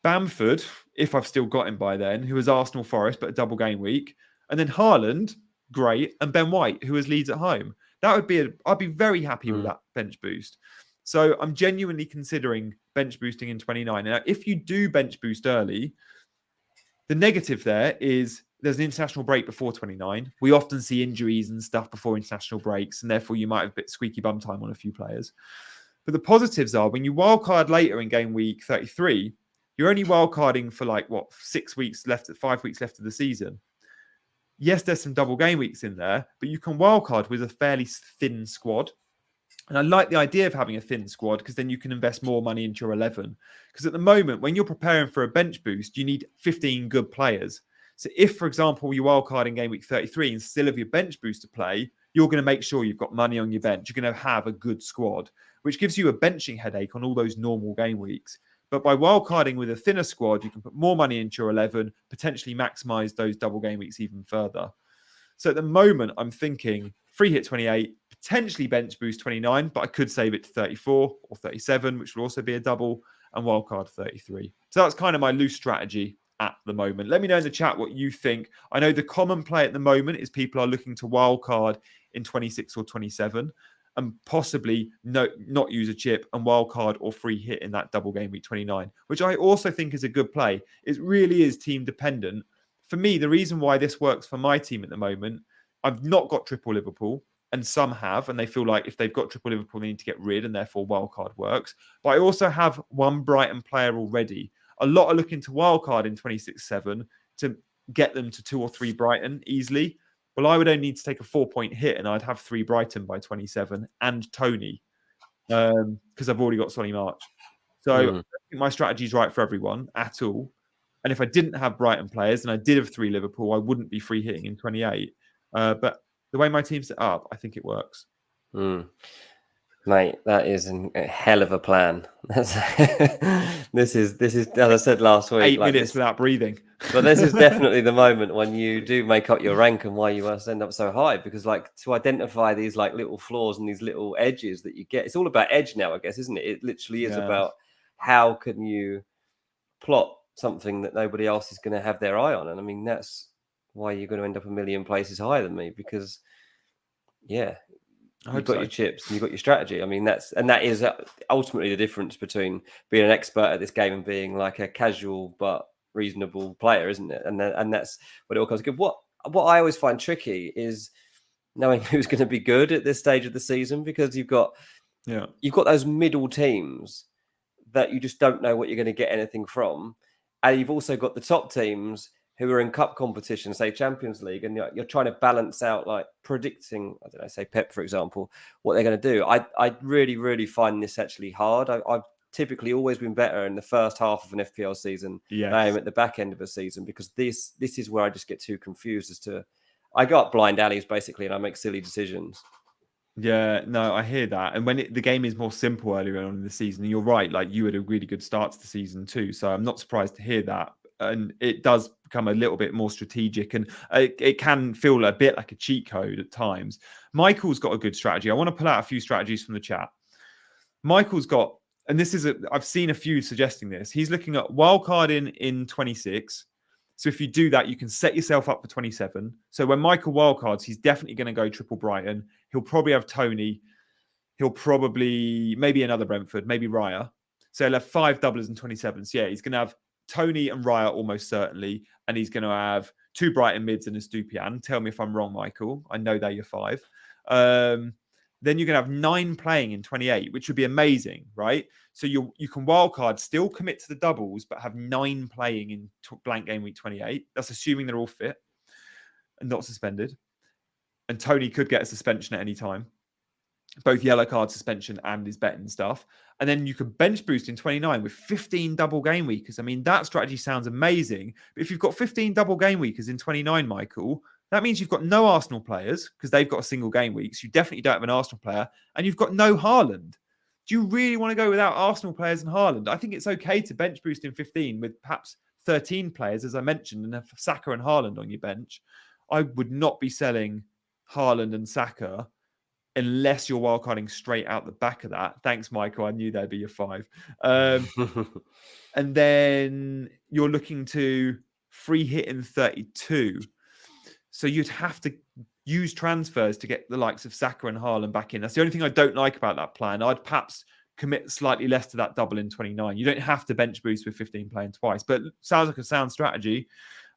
Bamford, if I've still got him by then, who has Arsenal Forest, but a double game week. And then Haaland, great, and Ben White, who has Leeds at home. That would be I'd be very happy with that bench boost. So I'm genuinely considering bench boosting in 29. Now, if you do bench boost early, the negative there is there's an international break before 29. We often see injuries and stuff before international breaks, and therefore you might have a bit squeaky bum time on a few players. But the positives are when you wildcard later in game week 33, you're only wildcarding for 5 weeks left of the season. Yes, there's some double game weeks in there, but you can wildcard with a fairly thin squad. And I like the idea of having a thin squad because then you can invest more money into your 11. Because at the moment, when you're preparing for a bench boost, you need 15 good players. So if, for example, you wildcard in game week 33 and still have your bench boost to play, you're going to make sure you've got money on your bench. You're going to have a good squad, which gives you a benching headache on all those normal game weeks. But by wildcarding with a thinner squad, you can put more money into your 11, potentially maximize those double game weeks even further. So at the moment, I'm thinking free hit 28, potentially bench boost 29, but I could save it to 34 or 37, which will also be a double, and wildcard 33. So that's kind of my loose strategy at the moment. Let me know in the chat what you think. I know the common play at the moment is people are looking to wildcard in 26 or 27. And possibly not use a chip and wildcard or free hit in that double game week 29, which I also think is a good play. It really is team dependent. For me, the reason why this works for my team at the moment, I've not got triple Liverpool, and some have, and they feel like if they've got triple Liverpool, they need to get rid, and therefore wildcard works. But I also have one Brighton player already. A lot are looking to wildcard in 26-7 to get them to 2 or 3 Brighton easily. Well, I would only need to take a 4-point hit and I'd have 3 Brighton by 27 and Tony because I've already got Solly March. So I don't think my strategy is right for everyone at all. And if I didn't have Brighton players and I did have 3 Liverpool, I wouldn't be free hitting in 28. But the way my team's set up, I think it works. Mate, that is a hell of a plan. This is as I said last week, 8 minutes without breathing. But this is definitely the moment when you do make up your rank and why you must end up so high, because to identify these little flaws and these little edges that you get, it's all about edge now, I guess, isn't it? It literally is about how can you plot something that nobody else is going to have their eye on. And I mean, that's why you're going to end up a million places higher than me, because you've got your chips and you've got your strategy. I mean, that is ultimately the difference between being an expert at this game and being like a casual but reasonable player, isn't it? And that's what it all comes to. What I always find tricky is knowing who's going to be good at this stage of the season, because you've got those middle teams that you just don't know what you're going to get anything from. And you've also got the top teams who are in cup competition, say Champions League, and you're trying to balance out, like, predicting, I don't know, say Pep, for example, what they're going to do. I really, really find this actually hard. I've typically always been better in the first half of an FPL season than I am at the back end of a season, because this is where I just get too confused as to, I go up blind alleys basically and I make silly decisions. Yeah, no, I hear that. And when the game is more simple earlier on in the season, and you're right, like you had a really good start to the season too. So I'm not surprised to hear that. And it does become a little bit more strategic, and it can feel a bit like a cheat code at times. Michael's got a good strategy. I want to pull out a few strategies from the chat. Michael's got, and I've seen a few suggesting this. He's looking at wildcarding in 26. So if you do that, you can set yourself up for 27. So when Michael wildcards, he's definitely going to go triple Brighton. He'll probably have Tony. He'll probably, maybe another Brentford, maybe Raya. So he'll have 5 doublers and 27s. Yeah, he's going to have Tony and Raya almost certainly. And he's going to have 2 Brighton mids and a Stupian. Tell me if I'm wrong, Michael. I know they're your 5. Then you're going to have 9 playing in 28, which would be amazing, right? So you can wildcard, still commit to the doubles, but have 9 playing in blank game week 28. That's assuming they're all fit and not suspended. And Tony could get a suspension at any time, both yellow card suspension and his betting stuff. And then you could bench boost in 29 with 15 double game weekers. I mean, that strategy sounds amazing. But if you've got 15 double game weekers in 29, Michael, that means you've got no Arsenal players because they've got a single game week. So you definitely don't have an Arsenal player. And you've got no Haaland. Do you really want to go without Arsenal players and Haaland? I think it's okay to bench boost in 15 with perhaps 13 players, as I mentioned, and have Saka and Haaland on your bench. I would not be selling Haaland and Saka unless you're wildcarding straight out the back of that. Thanks, Michael. I knew they'd be your 5. And then you're looking to free hit in 32. So you'd have to use transfers to get the likes of Saka and Haaland back in. That's the only thing I don't like about that plan. I'd perhaps commit slightly less to that double in 29. You don't have to bench boost with 15 playing twice, but sounds like a sound strategy.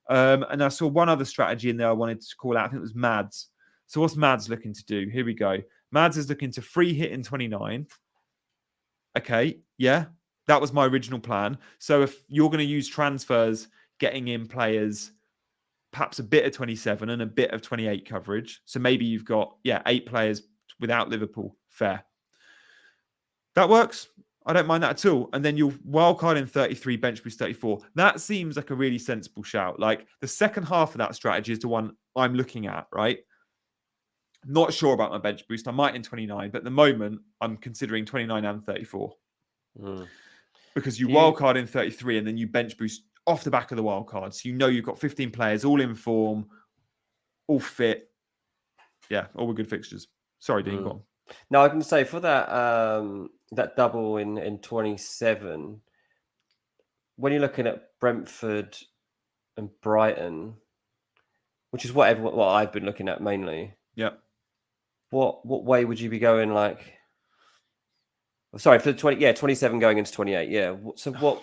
And I saw one other strategy in there I wanted to call out. I think it was Mads. So what's Mads looking to do? Here we go. Mads is looking to free hit in 29. Okay, yeah, that was my original plan. So if you're going to use transfers, getting in players, perhaps a bit of 27 and a bit of 28 coverage. So maybe you've got, 8 players without Liverpool. Fair. That works. I don't mind that at all. And then you'll wildcard in 33, bench boost 34. That seems like a really sensible shout. Like the second half of that strategy is the one I'm looking at, right? Not sure about my bench boost. I might in 29, but at the moment I'm considering 29 and 34. Because you wildcard in 33 and then you bench boost off the back of the wild card. So you know you've got 15 players, all in form, all fit. Yeah, all with good fixtures. Sorry, Dean, go on. No, I can say for that that double in 27, when you're looking at Brentford and Brighton, which is what I've been looking at mainly. Yeah. What way would you be going? Like, sorry, for the 27 going into 28. Yeah. So what?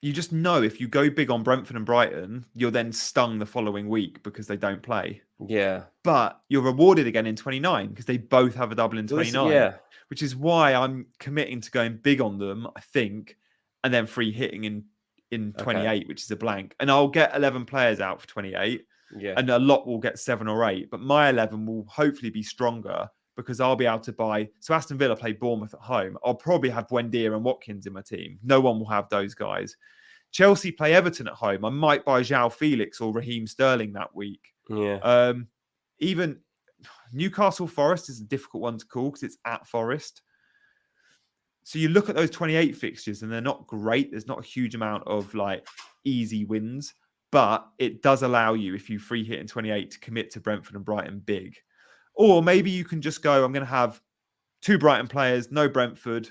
You just know if you go big on Brentford and Brighton, you're then stung the following week because they don't play. Yeah. But you're rewarded again in 29 because they both have a double in 29. Which is why I'm committing to going big on them, I think, and then free hitting in 28, which is a blank. And I'll get 11 players out for 28. Yeah. And a lot will get 7 or 8. But my 11 will hopefully be stronger because I'll be able to buy. So Aston Villa play Bournemouth at home. I'll probably have Buendia and Watkins in my team. No one will have those guys. Chelsea play Everton at home. I might buy João Felix or Raheem Sterling that week. Yeah. Even Newcastle Forest is a difficult one to call because it's at Forest. So you look at those 28 fixtures and they're not great. There's not a huge amount of like easy wins, but it does allow you, if you free hit in 28, to commit to Brentford and Brighton big. Or maybe you can just go, I'm going to have 2 Brighton players, no Brentford,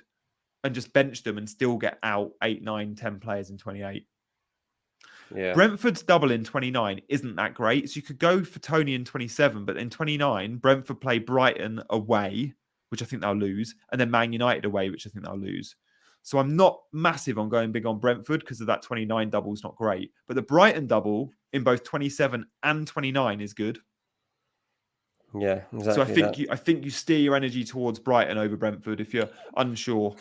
and just bench them and still get out 8, 9, 10 players in 28. Yeah. Brentford's double in 29 isn't that great. So you could go for Tony in 27, but in 29, Brentford play Brighton away, which I think they'll lose, and then Man United away, which I think they'll lose. So I'm not massive on going big on Brentford because of that 29 double is not great. But the Brighton double in both 27 and 29 is good. Yeah, exactly. So I think you steer your energy towards Brighton over Brentford if you're unsure.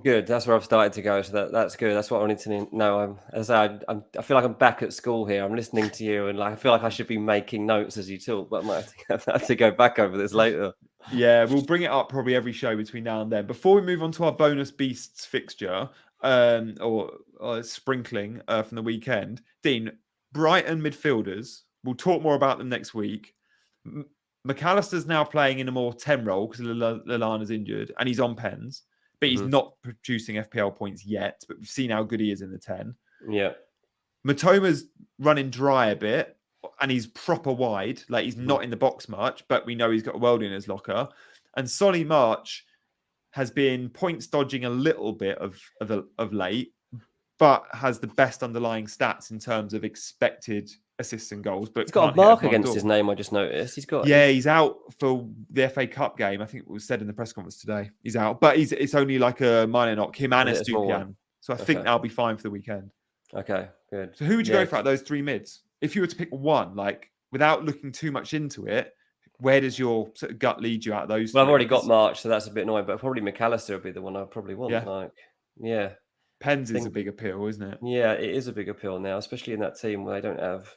Good. That's where I've started to go. So that's good. That's what I wanted to know. I feel like I'm back at school here. I'm listening to you, and I feel like I should be making notes as you talk. But I might have to go back over this later. Yeah, we'll bring it up probably every show between now and then. Before we move on to our bonus beasts fixture, or sprinkling from the weekend, Dean, Brighton midfielders. We'll talk more about them next week. McAllister's now playing in a more 10 role because Lallana's injured and he's on pens, but he's not producing FPL points yet. But we've seen how good he is in the 10. Yeah. Matoma's running dry a bit and he's proper wide. Like he's not in the box much, but we know he's got a world in his locker. And Solly March has been points dodging a little bit of late, but has the best underlying stats in terms of expected assists and goals. But he's got a mark against his name, I just noticed. He's out for the FA Cup game. I think it was said in the press conference today. He's out, but it's only like a minor knock. Him and Estupiñán. So I think that'll be fine for the weekend. Okay, good. So who would you go for out those three mids? If you were to pick one, like without looking too much into it, where does your sort of gut lead you out of those? Well, I've already got March, so that's a bit annoying, but probably McAllister would be the one I probably want. Yeah. Pens is a big appeal, isn't it? Yeah, it is a big appeal now, especially in that team where they don't have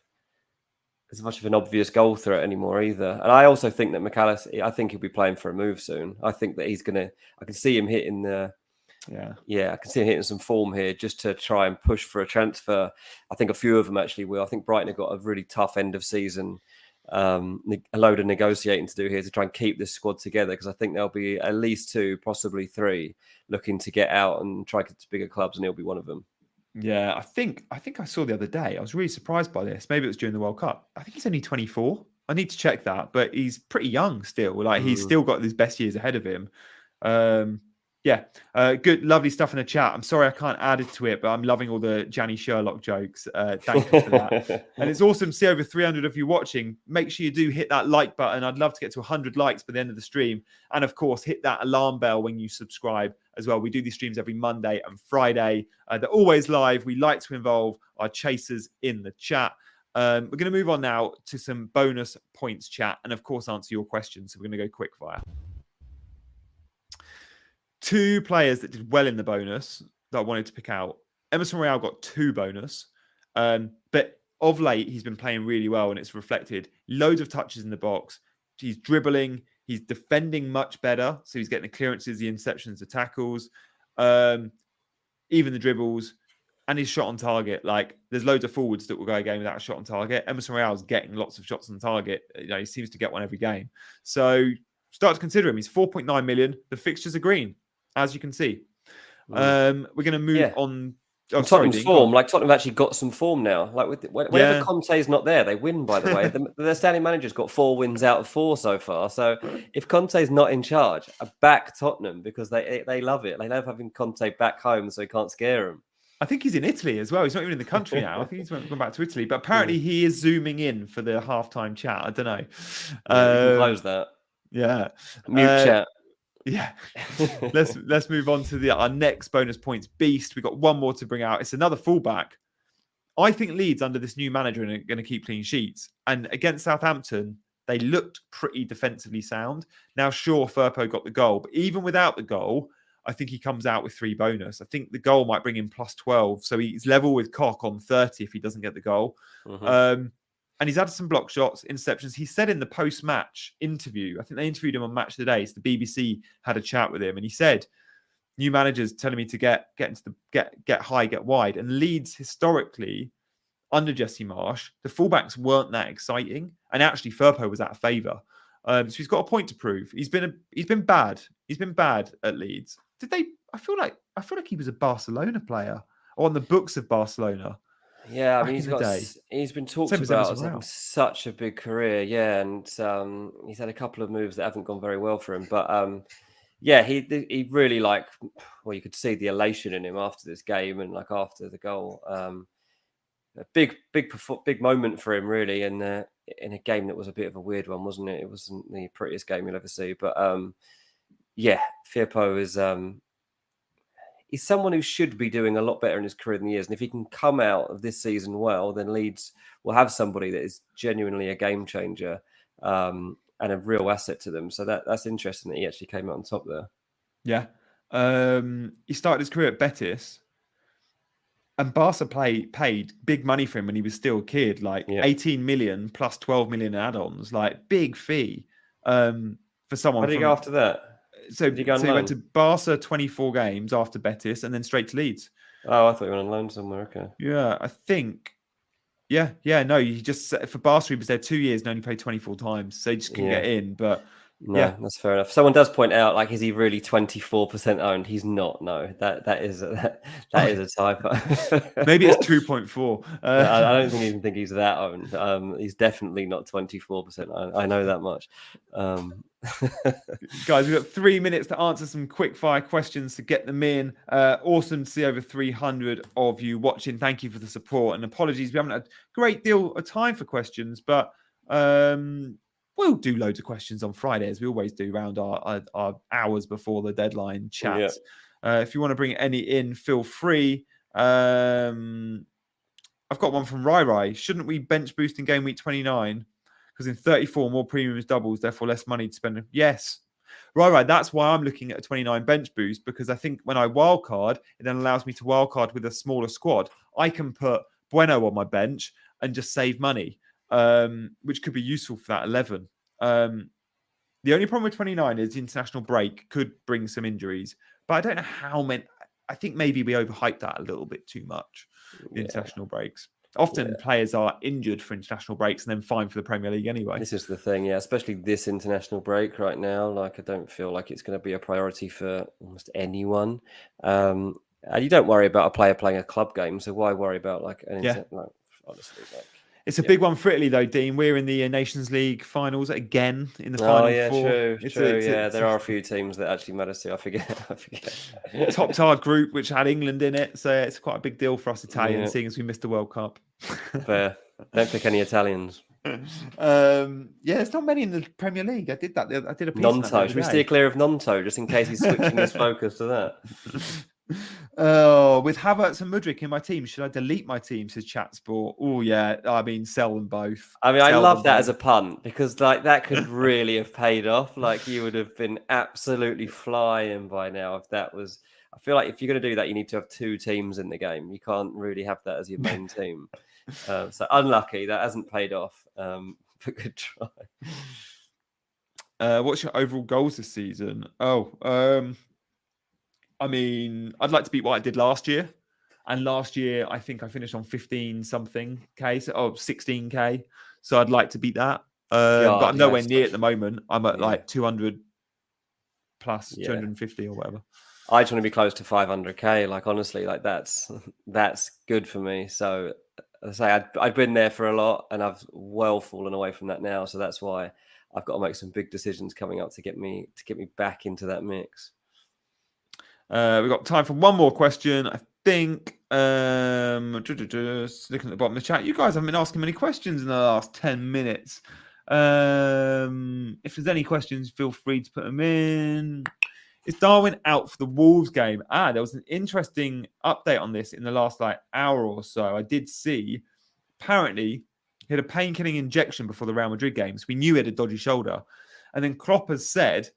as much of an obvious goal threat anymore either. And I also think that McAllister, I think he'll be playing for a move soon. I think that I can see him hitting I can see him hitting some form here just to try and push for a transfer. I think a few of them actually will. I think Brighton have got a really tough end of season, a load of negotiating to do here to try and keep this squad together, because I think there'll be at least 2, possibly 3 looking to get out and try to get to bigger clubs, and he'll be one of them. Yeah, I think I saw the other day. I was really surprised by this. Maybe it was during the World Cup. I think he's only 24. I need to check that, but he's pretty young still. Like he's still got his best years ahead of him. Good, lovely stuff in the chat. I'm sorry I can't add it to it, but I'm loving all the Janny Sherlock jokes. Thank you for that. And it's awesome to see over 300 of you watching. Make sure you do hit that like button. I'd love to get to 100 likes by the end of the stream. And of course, hit that alarm bell when you subscribe as well. We do these streams every Monday and Friday. They're always live. We like to involve our chasers in the chat. We're going to move on now to some bonus points chat and of course answer your questions. So we're going to go quick fire. 2 players that did well in the bonus that I wanted to pick out. Emerson Royale got 2 bonus, but of late he's been playing really well and it's reflected. Loads of touches in the box. He's dribbling. He's defending much better. So he's getting the clearances, the interceptions, the tackles, even the dribbles, and his shot on target. Like there's loads of forwards that will go a game without a shot on target. Emerson Royale is getting lots of shots on target. He seems to get one every game. So start to consider him. He's 4.9 million. The fixtures are green, as you can see. We're going to move on. Oh, Tottenham's form, like Tottenham have actually got some form now. Like whenever Conte's not there, they win. By the way, the standing manager's got 4 wins out of 4 so far. So if Conte's not in charge, I back Tottenham because they love it. They love having Conte back home, so he can't scare them. I think he's in Italy as well. He's not even in the country now. I think he's gone back to Italy, but apparently he is zooming in for the halftime chat. I don't know. You can close that. Yeah, mute chat. Yeah, let's move on to our next bonus points beast. We've got one more to bring out. It's another fullback. I think Leeds under this new manager are going to keep clean sheets. And against Southampton, they looked pretty defensively sound. Now, sure, Firpo got the goal, but even without the goal, I think he comes out with 3 bonus. I think the goal might bring him plus 12. So he's level with Koch on 30 if he doesn't get the goal. And he's had some block shots, interceptions. He said in the post-match interview, I think they interviewed him on Match of the Day. So the BBC had a chat with him, and he said, "New managers telling me to get high, get wide." And Leeds historically, under Jesse Marsh, the fullbacks weren't that exciting, and actually Firpo was out of favour. So he's got a point to prove. He's been bad. He's been bad at Leeds. I feel like he was a Barcelona player or on the books of Barcelona. Yeah, I mean, he's been talked about as having such a big career, and he's had a couple of moves that haven't gone very well for him. But he really you could see the elation in him after this game and after the goal. A big moment for him, really, in a game that was a bit of a weird one, wasn't it? It wasn't the prettiest game you'll ever see, but Firpo is. He's someone who should be doing a lot better in his career than he is. And if he can come out of this season well, then Leeds will have somebody that is genuinely a game changer and a real asset to them. So that's interesting that he actually came out on top there. Yeah. He started his career at Betis, and Barca paid big money for him when he was still a kid, like 18 million plus 12 million add-ons, like big fee for someone. Where did he go after that? So he went to Barca 24 games after Betis and then straight to Leeds. Oh, I thought he went on loan somewhere. Okay. Yeah, I think. Yeah. No, he just for Barca he was there 2 years and only played 24 times, so he just couldn't get in. But no, that's fair enough. Someone does point out, like, is he really 24% owned? He's not. No, that is a typo. Maybe it's 2.4. I don't even think he's that owned. He's definitely not 24% owned. I know that much. Guys, we've got 3 minutes to answer some quick fire questions to get them in. Awesome to see over 300 of you watching. Thank you for the support, and apologies we haven't had a great deal of time for questions, but we'll do loads of questions on Friday, as we always do, around our hours before the deadline chat. Yeah. If you want to bring any in, feel free. I've got one from Rai. Shouldn't we bench boost in game week 29? Because in 34, more premiums doubles, therefore less money to spend. Yes. Right. That's why I'm looking at a 29 bench boost, because I think when I wildcard, it then allows me to wildcard with a smaller squad. I can put Bueno on my bench and just save money, which could be useful for that 11. The only problem with 29 is the international break could bring some injuries, but I don't know how many. I think maybe we overhyped that a little bit too much, the international breaks. Often players are injured for international breaks and then fine for the Premier League anyway. This is the thing, especially this international break right now. Like, I don't feel like it's going to be a priority for almost anyone. And you don't worry about a player playing a club game, so why worry about honestly, it's a big one for Italy, though, Dean. We're in the Nations League finals again in the final four. True. There are a few teams that actually matter to. I forget. Top tier group, which had England in it, so it's quite a big deal for us Italians, seeing as we missed the World Cup. Fair. Don't pick any Italians. There's not many in the Premier League. I did that. I did a piece Nonto. Should we steer clear of Nonto just in case he's switching his focus to that? With Havertz and Mudryk in my team, should I delete my team? Says Chatsport. Oh yeah, I mean, sell them both. I mean, I love that as a punt, because like that could really have paid off. Like, you would have been absolutely flying by now if that was. I feel like if you're going to do that, you need to have two teams in the game. You can't really have that as your main team. So unlucky that hasn't paid off. But good try. What's your overall goals this season? I mean, I'd like to beat what I did last year. And last year, I think I finished on 16-something-K, 16K. So I'd like to beat that. But I'm nowhere near at the moment. I'm at like 200 plus 250 or whatever. I just want to be close to 500K. Like, honestly, like that's good for me. So as I say, I've been there for a lot, and I've well fallen away from that now. So that's why I've got to make some big decisions coming up to get me back into that mix. We've got time for one more question, I think. Just looking at the bottom of the chat, you guys haven't been asking many questions in the last 10 minutes. If there's any questions, feel free to put them in. Is Darwin out for the Wolves game? There was an interesting update on this in the last hour or so. I did see, apparently, he had a pain-killing injection before the Real Madrid game, so we knew he had a dodgy shoulder. And then Klopp has said,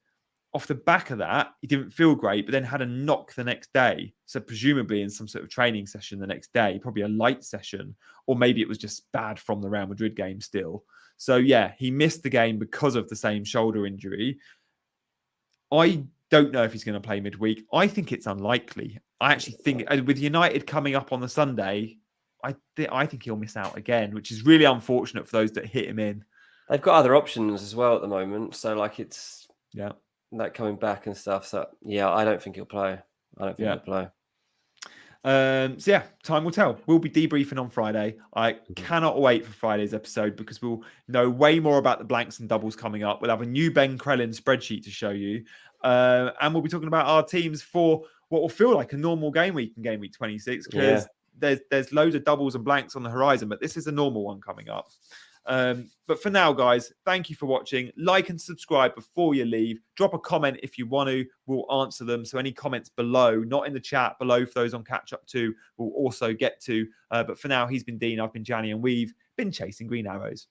off the back of that, he didn't feel great, but then had a knock the next day. So presumably in some sort of training session the next day, probably a light session, or maybe it was just bad from the Real Madrid game still. So yeah, he missed the game because of the same shoulder injury. I don't know if he's going to play midweek. I think it's unlikely. I actually think with United coming up on the Sunday, I think he'll miss out again, which is really unfortunate for those that hit him in. They've got other options as well at the moment. So it's like coming back and stuff. So yeah, I don't think he'll play. He'll play. Time will tell. We'll be debriefing on Friday. I cannot wait for Friday's episode, because we'll know way more about the blanks and doubles coming up. We'll have a new Ben Crellin spreadsheet to show you. And we'll be talking about our teams for what will feel like a normal game week in game week 26, because there's loads of doubles and blanks on the horizon, but this is a normal one coming up. But for now, guys, thank you for watching. Like and subscribe before you leave. Drop a comment if you want to. We'll answer them. So any comments below, not in the chat, below for those on catch up too, we'll also get to. But for now, he's been Dean, I've been Gianni, and we've been chasing green arrows.